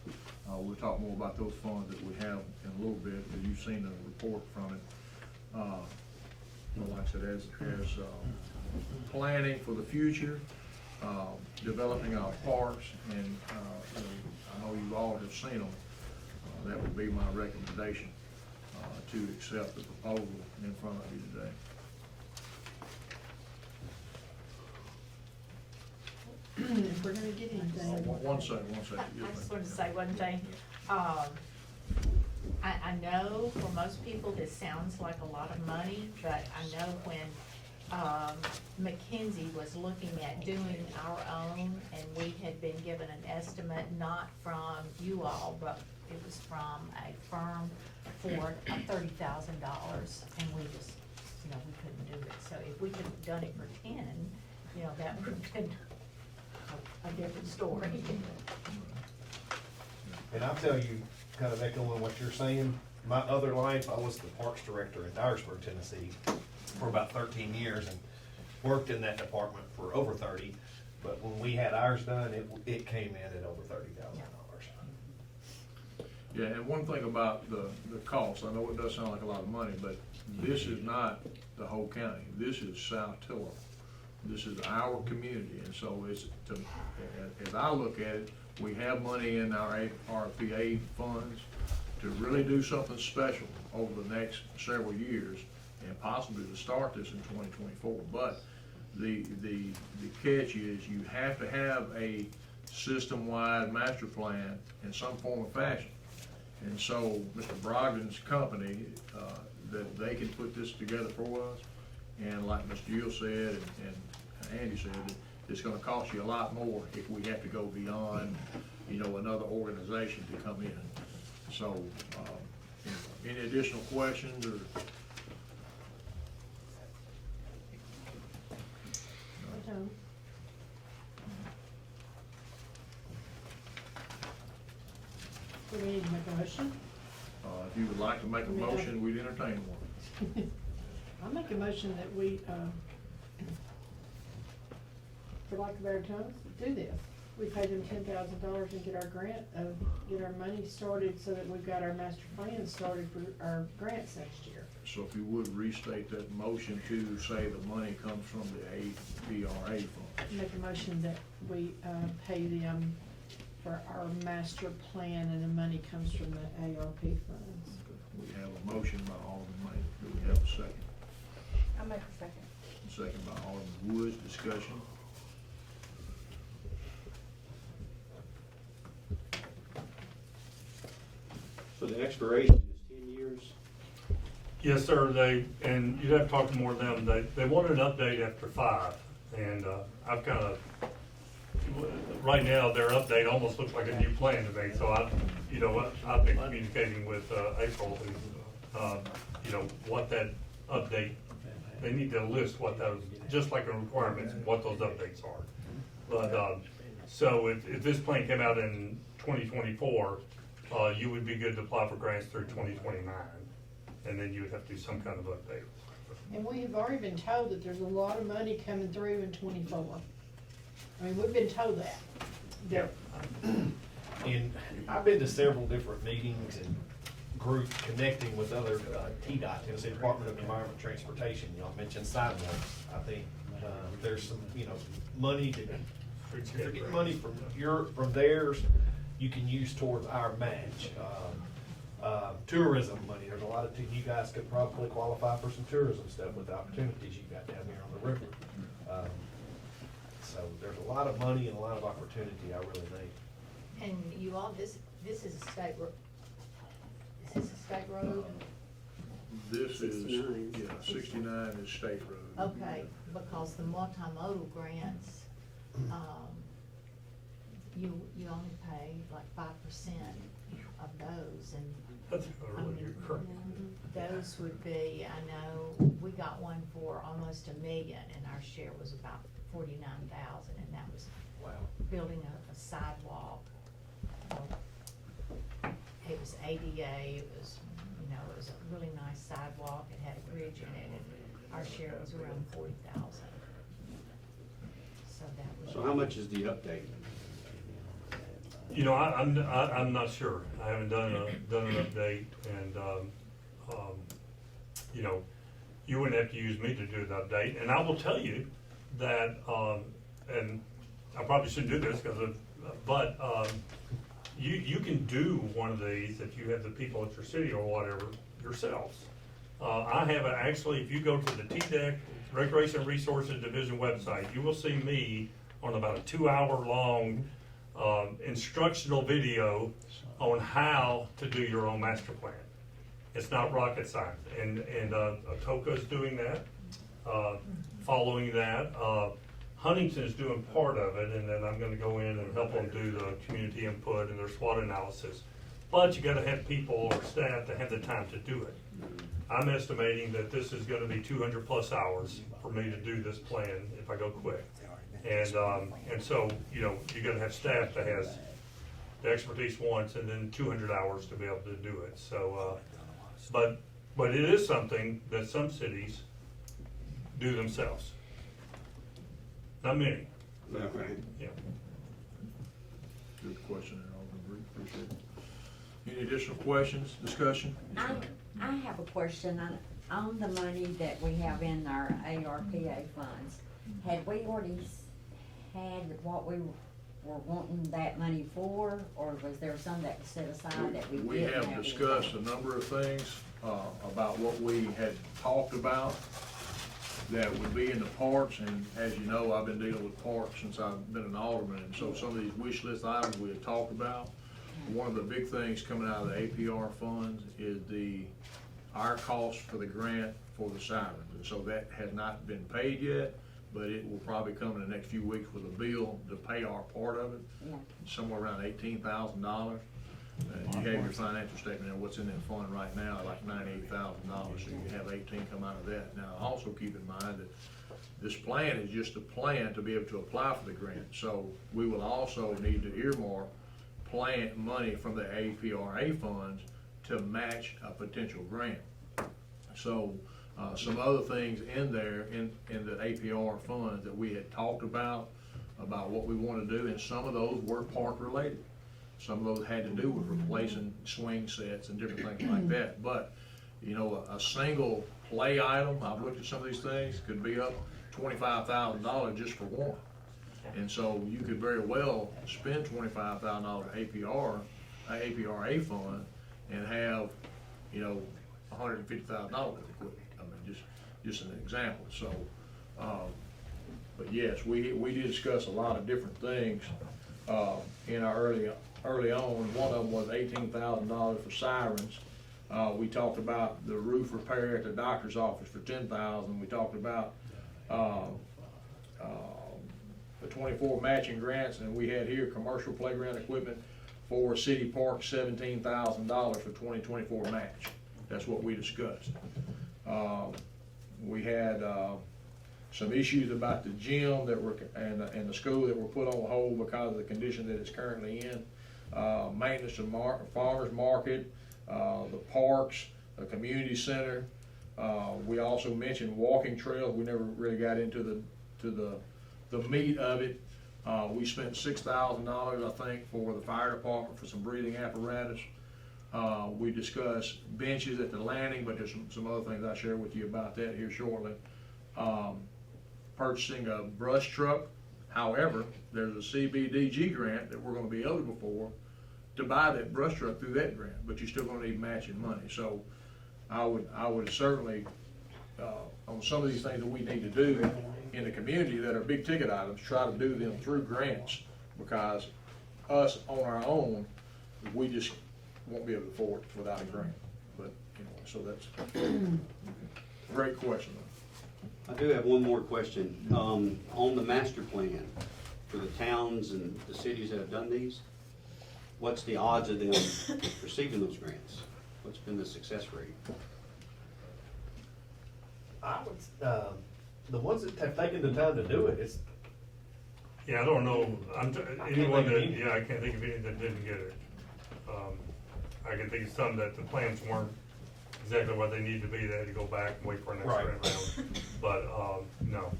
We'll talk more about those funds that we have in a little bit, because you've seen the report from it. Like I said, as planning for the future, developing our parks, and you know, I know you all have seen them. That would be my recommendation to accept the proposal in front of you today. If we're gonna get anything. One second. I Yes, just ma'am. want to say one thing. I know for most people this sounds like a lot of money, but I know when McKinsey was looking at doing our own, and we had been given an estimate, not from you all, but it was from a firm for $30,000, and we just, you know, we couldn't do it. So if we could have done it for 10, you know, that would have been a different story. And I'll tell you, kind of echoing what you're saying, my other life, I was the parks director in Dyersburg, Tennessee for about 13 years and worked in that department for over 30. But when we had ours done, it came in at over $30,000. Yeah, and one thing about the cost, I know it does sound like a lot of money, but this is not the whole county. This is Saltillo. This is our community, and so as I look at it, we have money in our RPA funds to really do something special over the next several years, and possibly to start this in 2024. But the catch is you have to have a system-wide master plan in some form or fashion. And so Mr. Brogdon's company, that they can put this together for us, and like Mr. Gill said and Andy said, that it's gonna cost you a lot more if we have to go beyond, you know, another organization to come in. So, any additional questions or? Tom? Do we need to make a motion? If you would like to make a motion, we'd entertain one. I'll make a motion that we, for lack of better terms, do this. We pay them $10,000 and get our grant, get our money started so that we've got our master plan started for our grants next year. So if you would restate that motion to say the money comes from the APRA fund. Make a motion that we, pay them for our master plan and the money comes from the ARP funds. We have a motion by Alderman May. Do we have a second? I'll make a second. Second by Alderman Woods. Discussion. So the expiration is 10 years? Yes, sir, and you'd have to talk to more of them, they wanted an update after 5, and I've kind of, right now, their update almost looks like a new plan to me, so I've been communicating with April, what that update, they need to list what those, just like the requirements, what those updates are. But, so if this plan came out in 2024, you would be good to apply for grants through 2029, and then you would have to do some kind of update. And we have already been told that there's a lot of money coming through in '24. I mean, we've been told that. Yeah. And I've been to several different meetings and groups connecting with other TDOT, Tennessee Department of Environment and Transportation. Y'all mentioned sidewalks. I think there's some, money to, if you're getting money from theirs, you can use towards our match. Tourism money, there's a lot of, you guys could probably qualify for some tourism stuff with the opportunities you've got down here on the river. So there's a lot of money and a lot of opportunity, I really think. And you all, this is a state road. Is this a state road? This is, 69. yeah, 69 is state road. Okay, because the multimodal grants, you only pay like 5% of those, and That's really your current. those would be, I know, we got one for almost $1 million, and our share was about 49,000, and that was Wow. building a sidewalk. It was ADA, it was, it was a really nice sidewalk, it had a bridge in it, and our share was around 40,000. So that was. So how much is the update? I'm not sure. I haven't done an update, and you wouldn't have to use me to do the update. And I will tell you that, and I probably shouldn't do this but you can do one of these if you have the people at your city or whatever yourselves. I have actually, if you go to the TDEC Recreation Resources Division website, you will see me on about a 2-hour-long instructional video on how to do your own master plan. It's not rocket science, and Atoka is doing that. Following that, Huntington is doing part of it, and then I'm going to go in and help them do the community input and their SWOT analysis. But you got to have people or staff to have the time to do it. I'm estimating that this is going to be 200+ hours for me to do this plan if I go quick. And so, you got to have staff that has the expertise once and then 200 hours to be able to do it. So, but it is something that some cities do themselves. Not many. Right. Yeah. Good question, Alderman Reed. Appreciate it. Any additional questions, discussion? I have a question on the money that we have in our ARPA funds. Had we already had what we were wanting that money for, or was there some that was set aside that we We didn't have discussed a number of things about what we had talked about that would be in the parks, and as you know, I've been dealing with parks since I've been an alderman, and so some of these wish list items we had talked about. One of the big things coming out of the APR funds is our cost for the grant for the sirens, and so that has not been paid yet, but it will probably come in the next few weeks with a bill to pay our part of it, Yeah. somewhere around $18,000. You have your financial statement and what's in that fund right now, like $98,000, so you have 18 come out of that. Now, also keep in mind that this plan is just a plan to be able to apply for the grant, so we will also need to earmark money from the APRA funds to match a potential grant. So, some other things in there, in the APR funds that we had talked about what we want to do, and some of those were park related. Some of those had to do with replacing swing sets and different things like that. But, you know, a single play item, I've looked at some of these things, could be up $25,000 just for one. And so you could very well spend $25,000 APRA fund and have, you know, $150,000 equipment. I mean, just an example. So, but yes, we did discuss a lot of different things in our early on. One of them was $18,000 for sirens. We talked about the roof repair at the doctor's office for $10,000. We talked about the 24 matching grants, and we had here commercial playground equipment for city park, $17,000 for 2024 match. That's what we discussed. We had some issues about the gym that were and the school that were put on hold because of the condition that it's currently in. Maintenance of farmers market, the parks, the community center. We also mentioned walking trails. We never really got into the meat of it. We spent $6,000, I think, for the fire department for some breathing apparatus. We discussed benches at the landing, but there's some other things I'll share with you about that here shortly. Purchasing a brush truck. However, there's a CBDG grant that we're going to be eligible for to buy that brush truck through that grant, but you're still going to need matching money. So I would certainly, on some of these things that we need to do in the community that are big ticket items, try to do them through grants, because us on our own, we just won't be able to afford it without a grant. But anyway, so that's a great question. I do have one more question. On the master plan for the towns and the cities that have done these, what's the odds of them receiving those grants? What's been the success rate? I would, the ones that have taken the time to do it, it's, Yeah, I don't know, can't anyone think of that, any. yeah, I can't think of any that didn't get it. I can think of some that the plans weren't exactly what they need to be, they had to go back and wait for an next Right. grant round. But, no,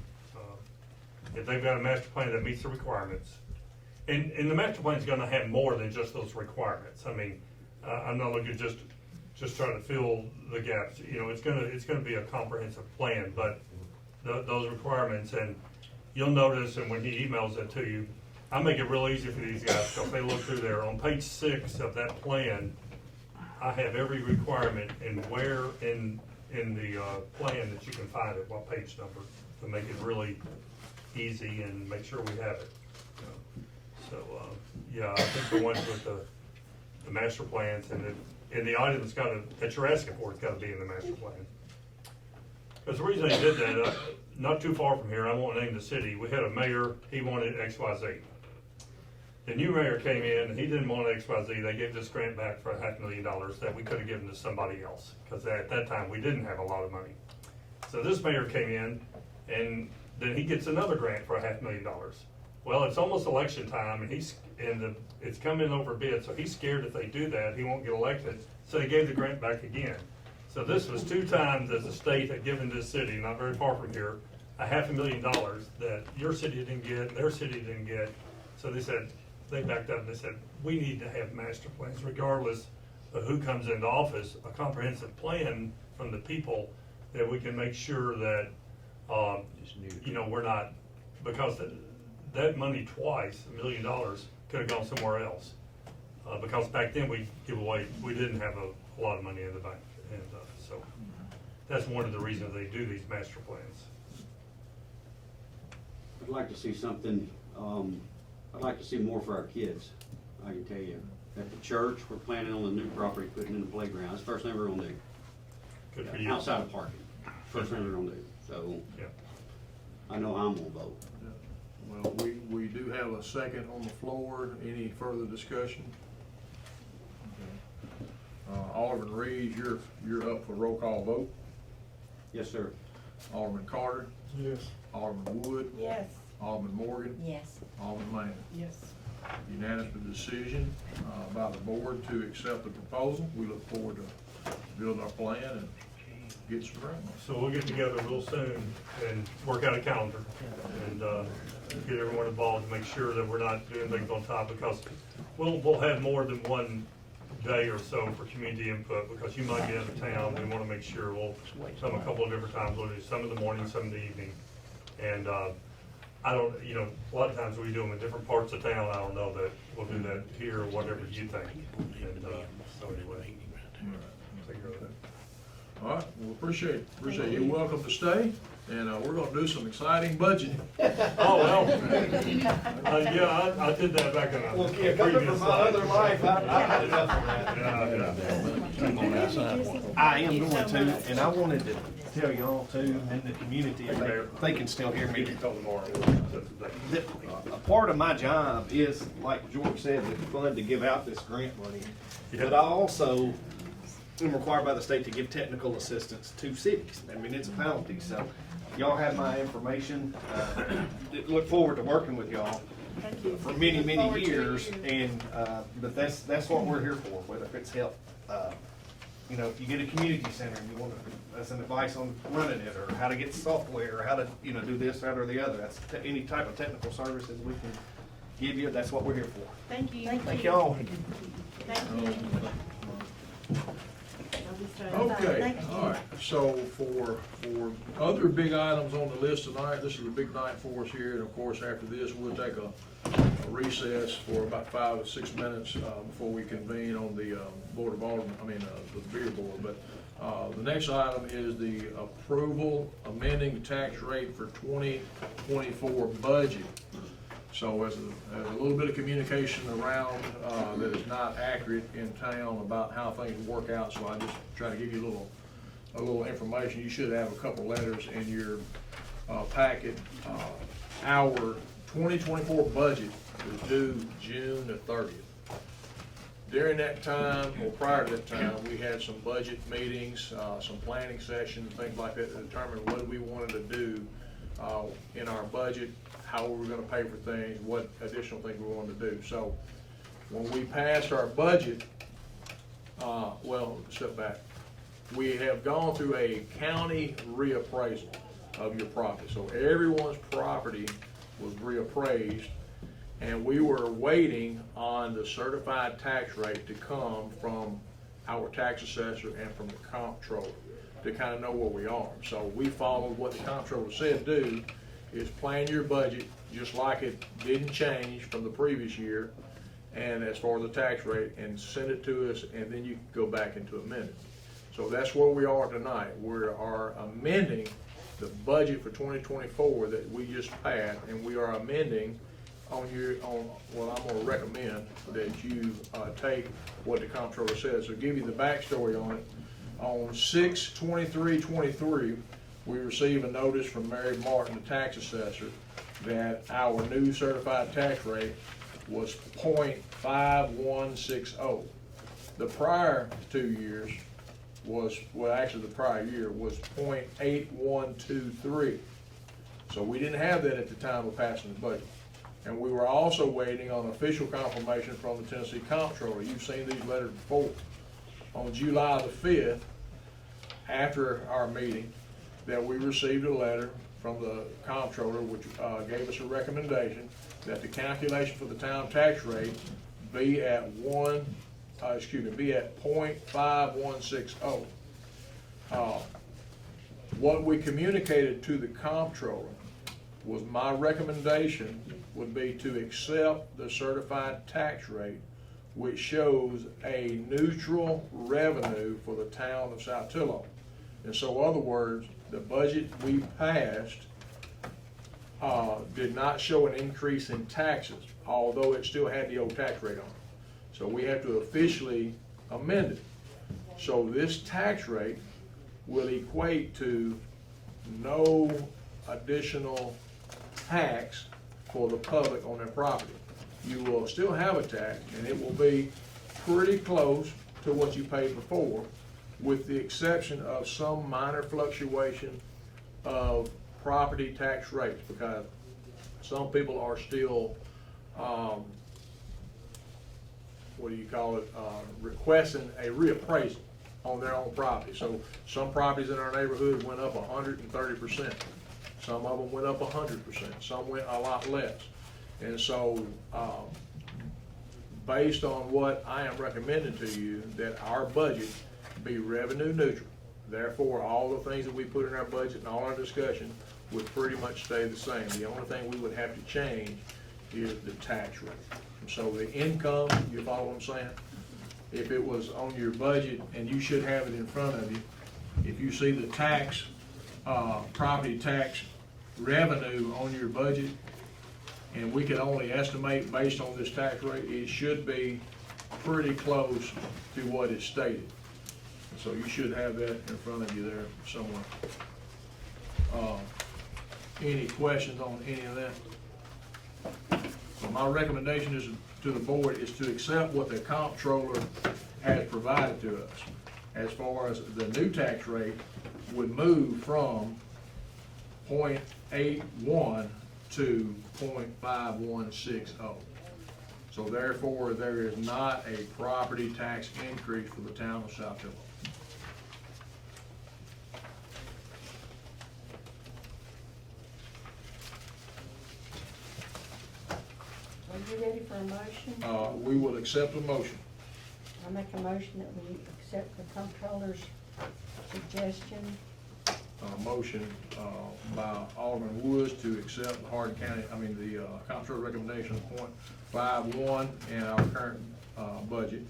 if they've got a master plan that meets the requirements, and the master plan's gonna have more than just those requirements. I mean, I'm not looking just trying to fill the gaps, you know, it's gonna be a comprehensive plan, but those requirements, and you'll notice, and when he emails it to you, I make it real easy for these guys, because they look through there. On page 6 of that plan, I have every requirement and where in the plan that you can find it, what page number, to make it really easy and make sure we have it. So, yeah, I think the ones with the master plans and the items that you're asking for, it's gotta be in the master plan. Because the reason they did that, not too far from here, I won't name the city, we had a mayor, he wanted XYZ. The new mayor came in, he didn't want XYZ, they gave this grant back for $500,000 that we could have given to somebody else, because at that time, we didn't have a lot of money. So this mayor came in, and then he gets another grant for $500,000. Well, it's almost election time, and it's coming over bid, so he's scared if they do that, he won't get elected, so they gave the grant back again. So this was 2 times as the state had given this city, not very far from here, $500,000 that your city didn't get, their city didn't get. So they backed up and they said, we need to have master plans regardless of who comes into office, a comprehensive plan from the people that we can make sure that, you know, we're not, because that money twice, $1 million, could have gone somewhere else. Because back then we didn't have a lot of money in the bank. And so that's one of the reasons they do these master plans. I'd like to see something, I'd like to see more for our kids, I can tell you. At the church, we're planning on the new property putting in the playground. That's the first thing we're gonna do. Good for you. Outside of parking, first thing we're gonna do, so. Yeah. I know I'm gonna vote. Well, we do have a second on the floor. Any further discussion? Okay. Alderman Reed, you're up for roll call vote. Yes, sir. Alderman Carter, Yes. Alderman Wood, Yes. Alderman Morgan, Yes. Alderman Manning. Yes. Unanimous decision by the board to accept the proposal. We look forward to building our plan and get some grant money. So we'll get together real soon and work out a calendar and get everyone involved to make sure that we're not doing things on top, because we'll have more than one day or so for community input, because you might be out of town. We want to make sure we'll come a couple of different times. We'll do some in the morning, some in the evening. And I don't, a lot of times we do them in different parts of town. I don't know that we'll do that here or whatever you think. And so anyway, take care of that. All right, well, appreciate it. You're welcome to stay, and we're gonna do some exciting budgeting. Oh, well, yeah, I did that back in Well, a yeah, coming previous from my other life. life, I've had enough of that. Yeah. I am going to, and I wanted to tell y'all too, and the community, if they can still hear me. that A part of my job is, like George said, it's fun to give out this grant money. But I also am required by the state to give technical assistance to cities, and municipalities. So y'all have my information. Look forward to working with y'all Thank you. for many, Look many forward to years. you. And, but that's what we're here for, whether if it's help. If you get a community center and you want some advice on running it, or how to get software, or how to, do this, that, or the other, that's any type of technical services we can give you, that's what we're here for. Thank you. Thank y'all. Thank you. Okay, all right, so for other big items on the list tonight, this is a big night for us here, and of course, after this, we'll take a recess for about 5 or 6 minutes before we convene on the Board of Aldermen, the beer board. But the next item is the approval amending the tax rate for 2024 budget. So as a little bit of communication around that is not accurate in town about how things work out, so I just try to give you a little information. You should have a couple letters in your packet. Our 2024 budget is due June the 30th. During that time, or prior to that time, we had some budget meetings, some planning sessions, things like that, to determine what we wanted to do in our budget, how we were gonna pay for things, what additional things we wanted to do. So when we passed our budget, step back, we have gone through a county reappraisal of your property. So everyone's property was reappraised, and we were waiting on the certified tax rate to come from our tax assessor and from the comptroller to kind of know where we are. So we followed what the comptroller said do, is plan your budget just like it didn't change from the previous year, and as far as the tax rate, and send it to us, and then you can go back into amend it. So that's where we are tonight. We are amending the budget for 2024 that we just passed, and we are amending I'm gonna recommend that you take what the comptroller says. So give you the backstory on it. On 6/23/23, we received a notice from Mary Martin, the tax assessor, that our new certified tax rate was 0.5160. The prior 2 years the prior year was 0.8123. So we didn't have that at the time of passing the budget. And we were also waiting on official confirmation from the Tennessee Comptroller. You've seen these letters before. On July the 5th, after our meeting, that we received a letter from the Comptroller which gave us a recommendation that the calculation for the town tax rate be at 0.5160. What we communicated to the Comptroller was my recommendation would be to accept the certified tax rate, which shows a neutral revenue for the town of Saltillo. And so, in other words, the budget we passed did not show an increase in taxes, although it still had the old tax rate on it. So we have to officially amend it. So this tax rate will equate to no additional tax for the public on their property. You will still have a tax, and it will be pretty close to what you paid before, with the exception of some minor fluctuation of property tax rates, because some people are still, what do you call it, requesting a reappraisal on their own property. So some properties in our neighborhood went up 130%. Some of them went up 100%. Some went a lot less. And so, based on what I am recommending to you, that our budget be revenue neutral. Therefore, all the things that we put in our budget and all our discussion would pretty much stay the same. The only thing we would have to change is the tax rate. So the income, you follow what I'm saying? If it was on your budget, and you should have it in front of you, if you see the tax, property tax revenue on your budget, and we can only estimate based on this tax rate, it should be pretty close to what is stated. So you should have that in front of you there somewhere. Any questions on any of that? So my recommendation is to the board is to accept what the comptroller has provided to us. As far as the new tax rate would move from 0.81 to 0.5160. So therefore, there is not a property tax increase for the town of Saltillo. Are you ready for a motion? We will accept a motion. I make a motion that we accept the comptroller's suggestion. Motion by Alderman Woods to accept the Hardin County, the comptroller recommendation of 0.51 in our current budget.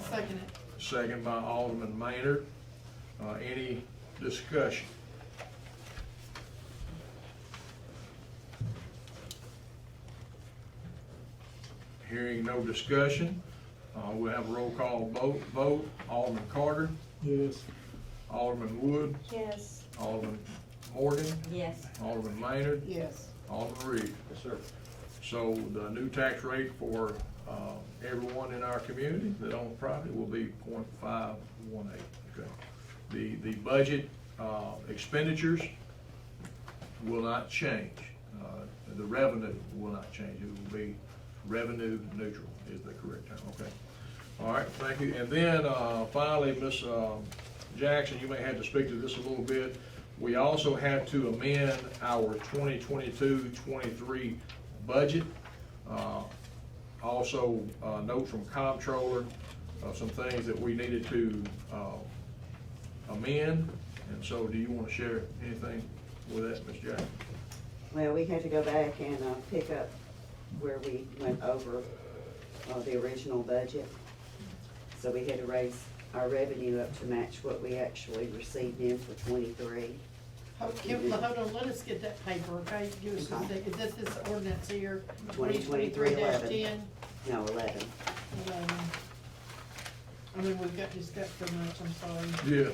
Second it. Second by Alderman Maynard. Any discussion? Hearing no discussion, we'll have a roll call vote. Alderman Carter, Yes. Alderman Wood, Yes. Alderman Morgan, Yes. Alderman Maynard, Yes. Alderman Reed. Yes, sir. So the new tax rate for everyone in our community that owns property will be 0.518. Okay. The budget expenditures will not change. The revenue will not change. It will be revenue neutral is the correct term. Okay. All right. Thank you. And then finally, Ms. Jackson, you may have to speak to this a little bit. We also have to amend our 2022-23 budget. Also, note from comptroller of some things that we needed to amend. And so, do you want to share anything with that, Ms. Jackson? Well, we had to go back and pick up where we went over the original budget. So we had to raise our revenue up to match what we actually received in for 23. Hold on, let us get that paper, okay? Give us a Okay. second. Is this ordinance here? 2023-11. 2023-10? No, 11. We've got discussed so much, I'm sorry. Yeah.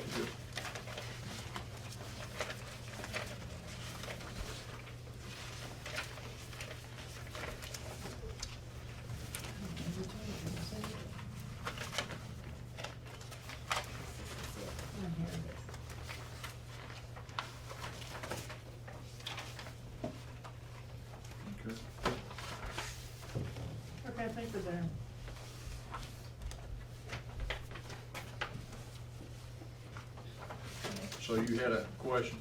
Okay. Okay, I think we're there. So you had a question?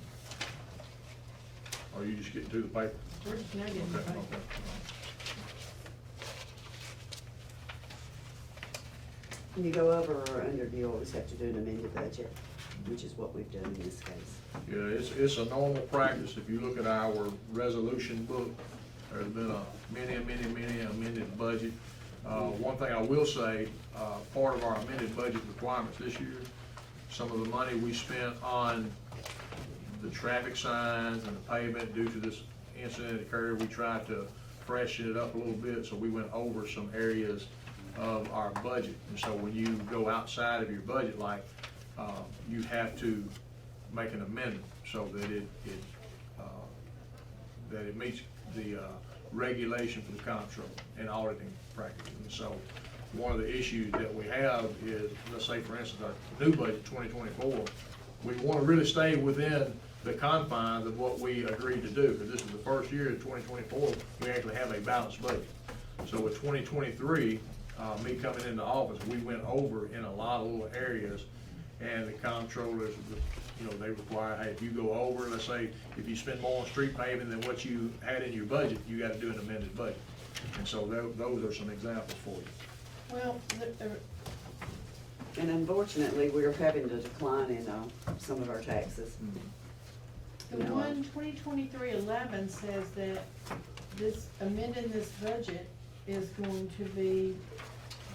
Or you just getting to the paper? We're just now getting the Okay, paper. okay. When you go over or under, you always have to do an amended budget, which is what we've done in this case. Yeah, it's a normal practice. If you look at our resolution book, there's been a many amended budget. One thing I will say, part of our amended budget requirements this year, some of the money we spent on the traffic signs and the pavement due to this incident that occurred, we tried to freshen it up a little bit, so we went over some areas of our budget. And so when you go outside of your budget, like, you have to make an amendment so that it that it meets the regulation for the comptroller and auditing practices. And so one of the issues that we have is, let's say for instance, our new budget, 2024, we want to really stay within the confines of what we agreed to do, because this is the first year of 2024, we actually have a balanced budget. So with 2023, me coming into office, we went over in a lot of little areas, and the comptrollers, you know, they require, hey, if you go over, let's say, if you spend more on street paving than what you had in your budget, you gotta do an amended budget. And so those are some examples for you. Well, And unfortunately, we're having to decline in, some of our taxes. the one 2023-11 says that this, amending this budget is going to be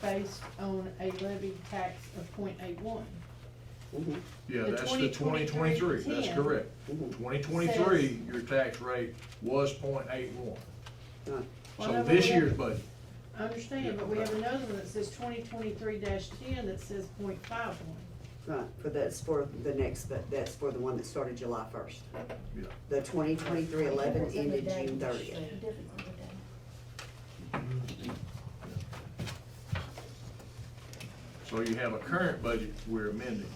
based on a levy tax of 0.81. Mhm. Yeah, The that's the 2023, that's 2023 correct. Mhm. 2023, your tax rate was 0.81. Right. So Well, this no, year's budget, I understand, but we have another one that says 2023-10 that says 0.51. Right, that's for the next, but that's for the one that started July 1st. yeah. The 2023-11 ended June 30th. Difference in the day. So you have a current budget we're amending,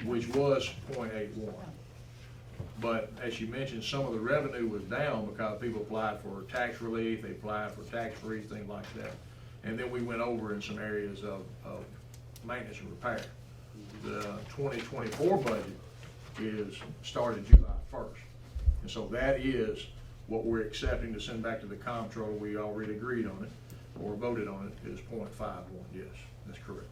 which was 0.81. But as you mentioned, some of the revenue was down because people applied for tax relief, they applied for tax free, things like that. And then we went over in some areas of maintenance and repair. The 2024 budget is started July 1st. And so that is what we're accepting to send back to the comptroller. We already agreed on it, or voted on it, is 0.51, yes, that's correct.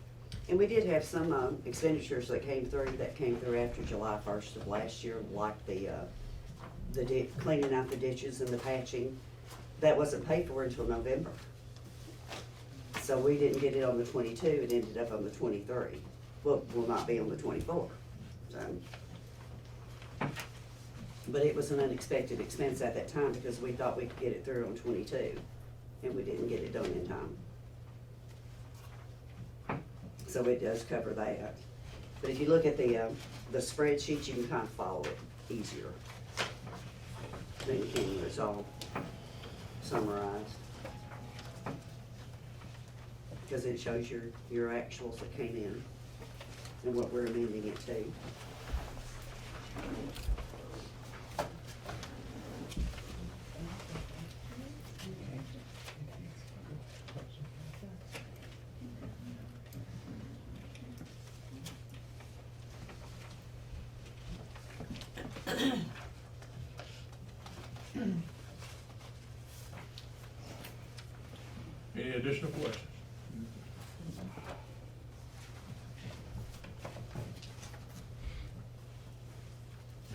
And we did have some expenditures that came through after July 1st of last year, like the cleaning out the ditches and the patching. That wasn't paid for until November. So we didn't get it on the 22, it ended up on the 23. Well, will not be on the 24, so. But it was an unexpected expense at that time because we thought we could get it through on 22, and we didn't get it done in time. So it does cover that. But if you look at the spreadsheet, you can kind of follow it easier. Then you can, it's all summarized. Because it shows your actuals that came in and what we're amending it to. Any additional questions?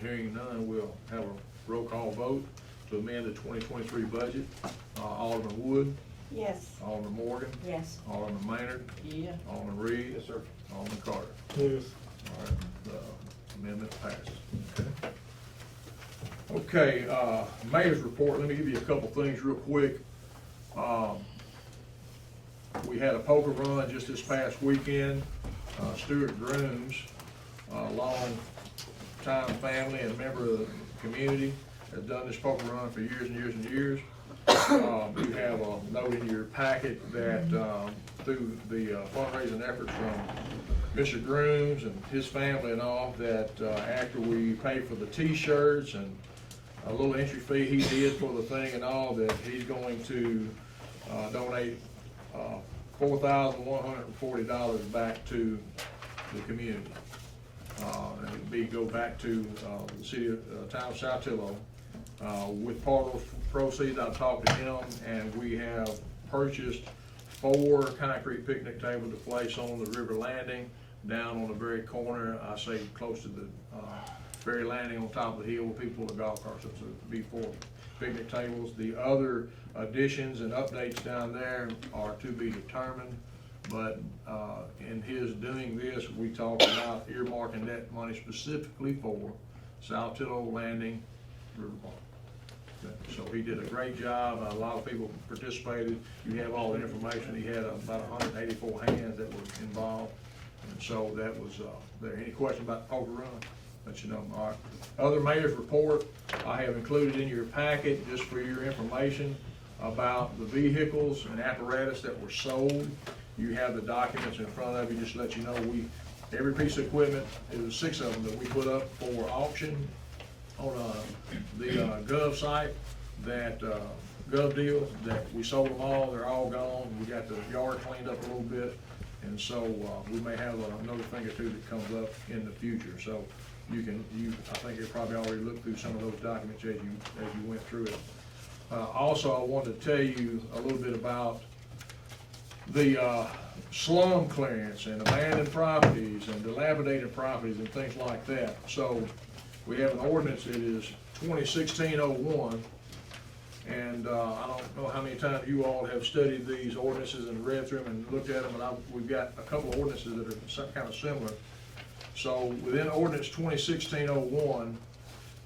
Hearing none, we'll have a roll call vote to amend the 2023 budget. Alderman Wood, Yes. Alderman Morgan, Yes. Alderman Maynard, Yeah. Alderman Reed. Yes, sir. Alderman Carter. Yes. All right, the amendment passes. Okay, mayor's report, let me give you a couple things real quick. We had a poker run just this past weekend. Stuart Grooms, a long-time family and member of the community, has done this poker run for years and years and years. You have a note in your packet that through the fundraising efforts from Mr. Grooms and his family and all, that after we pay for the t-shirts and a little entry fee he did for the thing and all, that he's going to donate $4,140 back to the community. And it'd go back to the city of town of Saltillo. With part of those proceeds, I've talked to him, and we have purchased 4 concrete picnic tables to place on the river landing down on the very corner, I say close to the very landing on top of the hill where people pull the golf carts up, so it'd be 4 picnic tables. The other additions and updates down there are to be determined, but in his doing this, we talked about earmarking that money specifically for Saltillo Landing River Park. So he did a great job. A lot of people participated. You have all the information. He had about 184 hands that were involved. And so that was there. Any question about the poker run? let you know. All right. Other mayor's report, I have included in your packet, just for your information, about the vehicles and apparatus that were sold. You have the documents in front of you, just to let you know, every piece of equipment, it was 6 of them that we put up for auction on the Gov site, that Gov deal, that we sold them all. They're all gone. We got the yard cleaned up a little bit, and so we may have another thing or two that comes up in the future. So I think you probably already looked through some of those documents as you went through it. Also, I wanted to tell you a little bit about the slum clearance and abandoned properties and dilapidated properties and things like that. So we have an ordinance, it is 2016-01, and I don't know how many times you all have studied these ordinances and read through them and looked at them, and we've got a couple of ordinances that are kind of similar. So within ordinance 2016-01,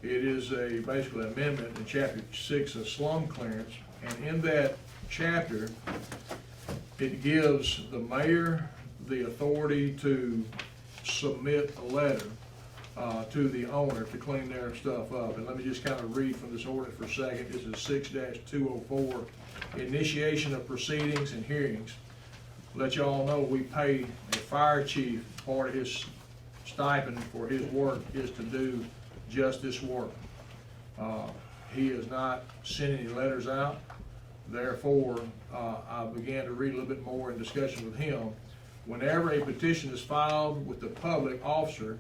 it is basically an amendment in chapter 6 of slum clearance, and in that chapter, it gives the mayor the authority to submit a letter to the owner to clean their stuff up. And let me just kind of read from this ordinance for a second. This is 6-204, initiation of proceedings and hearings. Let y'all know we pay a fire chief, part of his stipend for his work is to do just this work. He has not sent any letters out. Therefore, I began to read a little bit more in discussion with him. Whenever a petition is filed with the public officer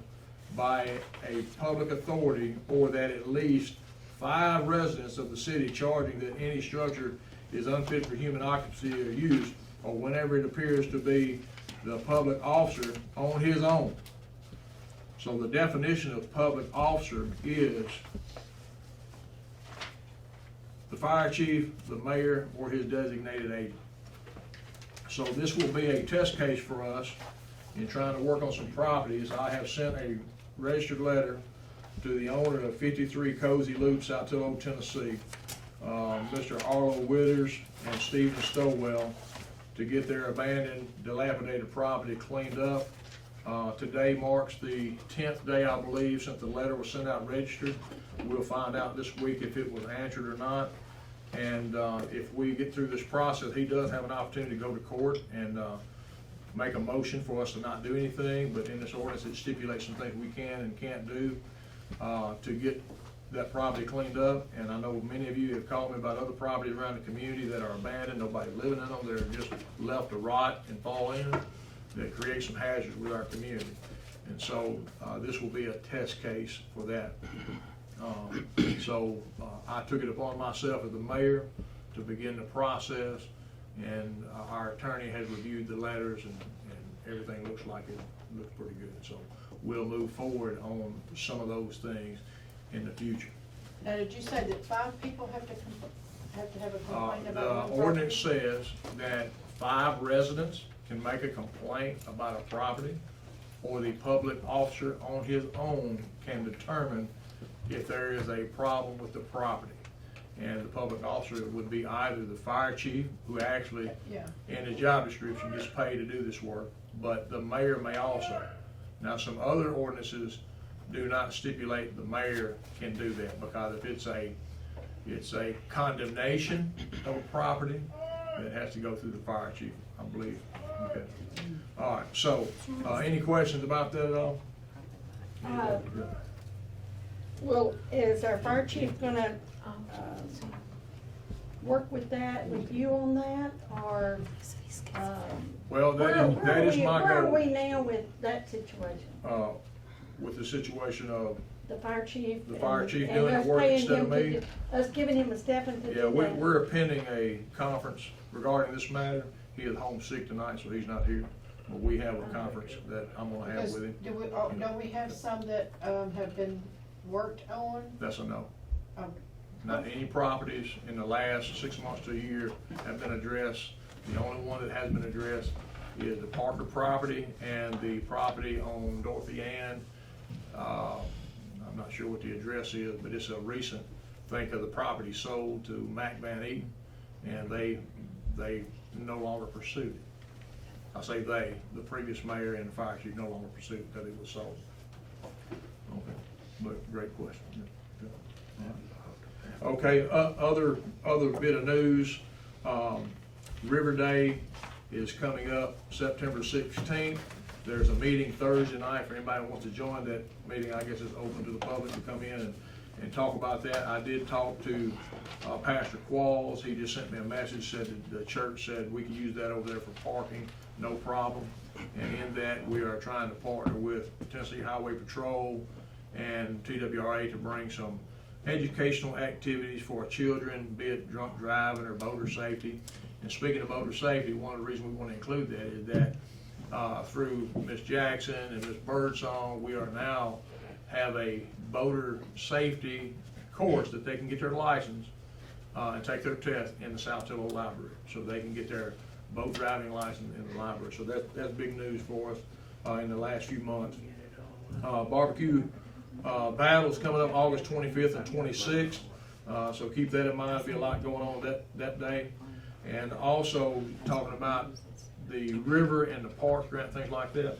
by a public authority, or that at least 5 residents of the city charging that any structure is unfit for human occupancy or use, or whenever it appears to be the public officer on his own. So the definition of public officer is the fire chief, the mayor, or his designated agent. So this will be a test case for us in trying to work on some properties. I have sent a registered letter to the owner of 53 Cozy Loop, Saltillo, Tennessee, Mr. Arlo Withers and Stephen Stowell, to get their abandoned, dilapidated property cleaned up. Today marks the 10th day, I believe, since the letter was sent out registered. We'll find out this week if it was answered or not. And if we get through this process, he does have an opportunity to go to court and make a motion for us to not do anything. But in this ordinance, it stipulates some things we can and can't do to get that property cleaned up. And I know many of you have called me about other properties around the community that are abandoned, nobody living in them, they're just left to rot and fall in, that create some hazards with our community. And so this will be a test case for that. I took it upon myself as the mayor to begin the process, and our attorney has reviewed the letters, and everything looks like it looks pretty good. So we'll move forward on some of those things in the future. Now, did you say that 5 people have to have a complaint about one The property? ordinance says that 5 residents can make a complaint about a property, or the public officer on his own can determine if there is a problem with the property. And the public officer would be either the fire chief, who actually, in his job description, gets paid to do this work, but the mayor may also. Now, some other ordinances do not stipulate the mayor can do that, because if it's a condemnation of a property, it has to go through the fire chief, I believe. Okay. All right, so, any questions about that at all? Well, is our fire chief gonna, work with you on that, or, Well, that is my where are goal. we now with that situation? With the situation of, The fire chief? The fire chief and doing the us work paying instead of him to me? do- Us giving him a stipend to do yeah, that? we're appending a conference regarding this matter. He is home sick tonight, so he's not here. But we have a conference that I'm gonna have Because with him. don't we have some that have been worked on? That's a no. Oh, Not any properties in the last 6 months to a year have been addressed. The only one that has been addressed is the Parker property and the property on Dorothy Ann. I'm not sure what the address is, but it's a recent thing, of the property sold to Mac Van Eaton, and they no longer pursued it. I say they, the previous mayor and the fire chief no longer pursued it because it was sold. Okay, but great question. Yeah, yeah. Okay, other bit of news, River Day is coming up September 16th. There's a meeting Thursday night for anybody who wants to join that meeting. I guess it's open to the public to come in and talk about that. I did talk to Pastor Qualls. He just sent me a message, said that the church said we can use that over there for parking, no problem. And in that, we are trying to partner with Tennessee Highway Patrol and TWRA to bring some educational activities for children, be it drunk driving or boater safety. And speaking of boater safety, one of the reasons we want to include that is that through Ms. Jackson and Ms. Birdsong, we are now have a boater safety course that they can get their license and take their test in the Saltillo Library, so they can get their boat driving license in the library. So that's big news for us in the last few months. Barbecue battles coming up August 25th and 26th, so keep that in mind. There'll be a lot going on that day. And also talking about the river and the park grant, things like that.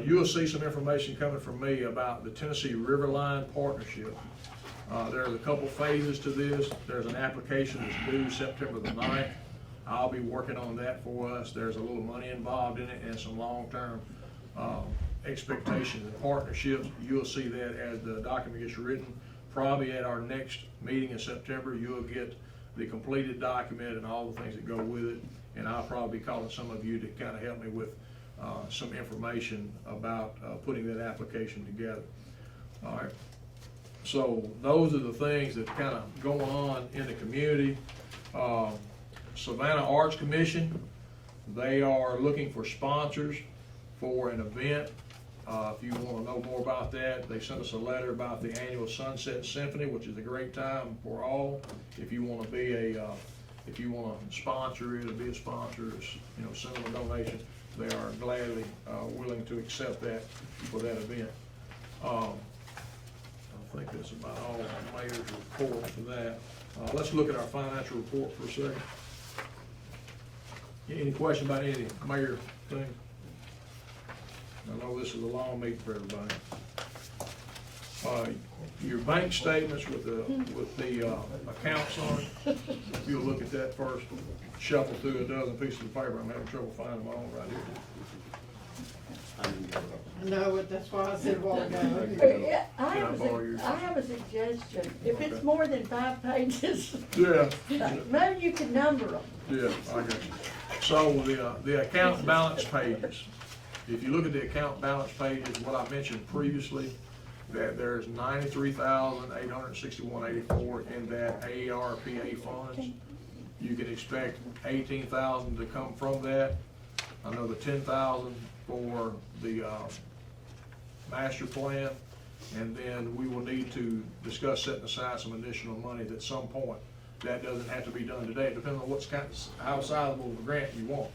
You'll see some information coming from me about the Tennessee Riverline Partnership. There's a couple phases to this. There's an application that's due September the 9th. I'll be working on that for us. There's a little money involved in it and some long-term expectations and partnerships. You'll see that as the document gets written. Probably at our next meeting in September, you'll get the completed document and all the things that go with it. And I'll probably be calling some of you to kind of help me with some information about putting that application together. All right. So those are the things that kind of go on in the community. Savannah Arts Commission, they are looking for sponsors for an event. If you want to know more about that, they sent us a letter about the annual Sunset Symphony, which is a great time for all. If you want to be if you want to sponsor it or be a sponsor, send them a donation. They are gladly willing to accept that for that event. I think that's about all the mayor's report for that. Let's look at our financial report for a second. Any question about any mayor thing? I know this is a long meeting for everybody. Your bank statements with the accounts on it, if you'll look at that first, shuffle through a dozen pieces of paper. I'm having trouble finding them all right here. No, but that's why I said a while ago. Yeah, I Can I borrow yours? have a suggestion. If Okay. it's more than 5 pages, Yeah. maybe you can number them. Yeah, I got you. So the account balance pages, if you look at the account balance pages, what I mentioned previously, that there's $93,861.84 in that ARPA funds. You can expect $18,000 to come from that, another $10,000 for the master plan, and then we will need to discuss setting aside some additional money at some point. That doesn't have to be done today. It depends on how sizable of a grant you want.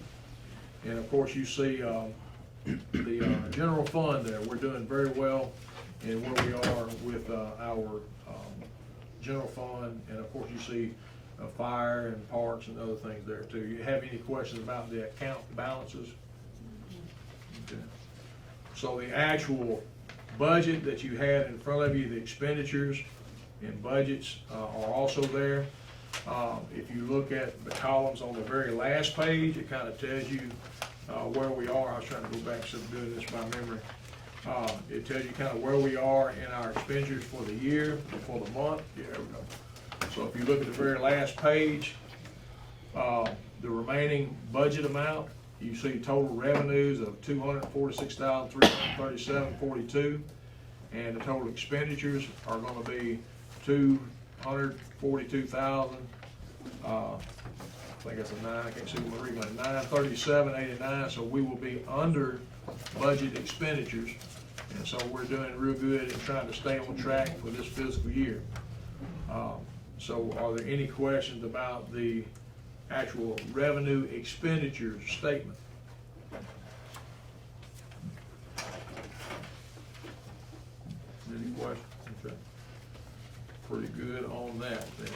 And of course, you see the general fund there. We're doing very well in where we are with our general fund, and of course, you see fire and parks and other things there too. You have any questions about the account balances? Okay. So the actual budget that you had in front of you, the expenditures and budgets are also there. If you look at the columns on the very last page, it kind of tells you where we are. I was trying to go back instead of doing this by memory. It tells you kind of where we are in our expenditures for the year, for the month. Yeah, there we go. So if you look at the very last page, the remaining budget amount, you see total revenues of $246,337.42, and the total expenditures are going to be $242,000. I think that's a 9. I can't see what I'm reading. Like $937.89. So we will be under budget expenditures, and so we're doing real good and trying to stay on track for this fiscal year. So are there any questions about the actual revenue expenditure statement? Any questions? Okay. Pretty good on that then.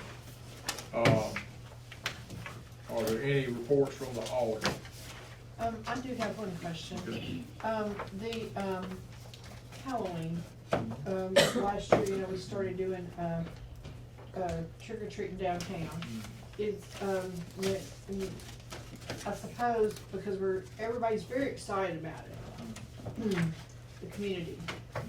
Are there any reports from the auditor? I do have one question. Okay. The Halloween last year, you know, we started doing, trick or treating downtown. It's, I suppose, because everybody's very excited about it, the community.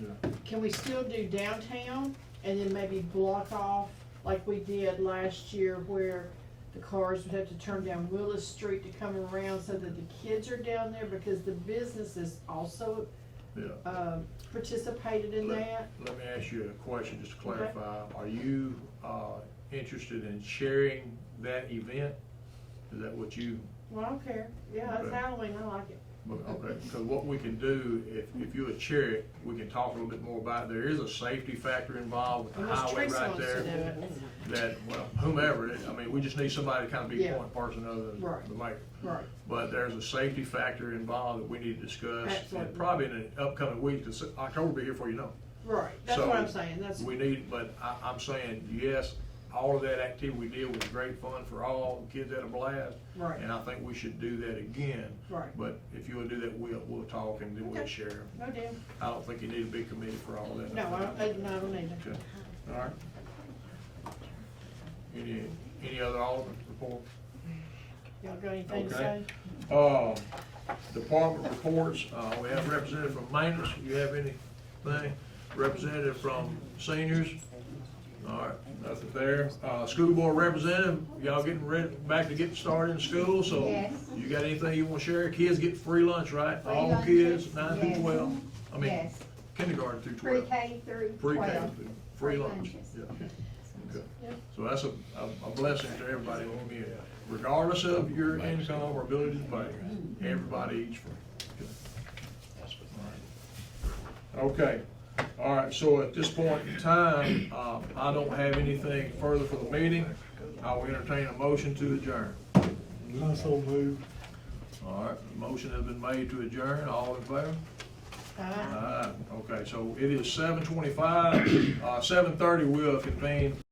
Yeah. Can we still do downtown and then maybe block off like we did last year where the cars would have to turn down Willis Street to come around so that the kids are down there because the businesses also Yeah. participated in that? Let me ask you a question, just to clarify. Are you, interested in sharing that event? Is that what you, Well, I don't care. Yeah, it's Okay. Halloween, I like it. okay, because what we can do, if you would share it, we can talk a little bit more about it. There is a safety factor involved with the Unless highway Teresa right wants to there. do it. That, well, whomever, I mean, we just need somebody to kind of be Yeah. point person other than Right. the mayor. Right. But there's a safety factor involved that we need to discuss. Absolutely. And probably in the upcoming week, because October will be here before you know. Right, that's So, what I'm saying, that's. We need, but I'm saying, yes, all of that activity we did was great fun for all, the kids had a blast. Right. And I think we should do that again. Right. But if you will do that, we'll talk and then we'll Okay. share. No deal. I don't think you need a big committee for all that. No, I don't need to. Okay, all right. Any other Alderman report? Y'all got anything to Okay. say? Department reports, we have representative from maintenance, you have anything? Representative from seniors? All right, nothing there. School board representative, y'all getting ready, back to getting started in school, so Yes. you got anything you wanna share? Kids get free lunch, right? Free All lunches, kids, 9 through yes. 12? I mean, Yes. kindergarten through 12. Pre-K through Pre-K, 12. free Free lunch. lunches. Yeah, okay. Yep. So that's a blessing to everybody on here, regardless of your income or ability to pay, everybody eats free. Okay, all right, so at this point in time, I don't have anything further for the meeting. I will entertain a motion to adjourn. I so moved. All right, the motion has been made to adjourn, all in favor? Okay, so it is 7:25, 7:30 we'll convene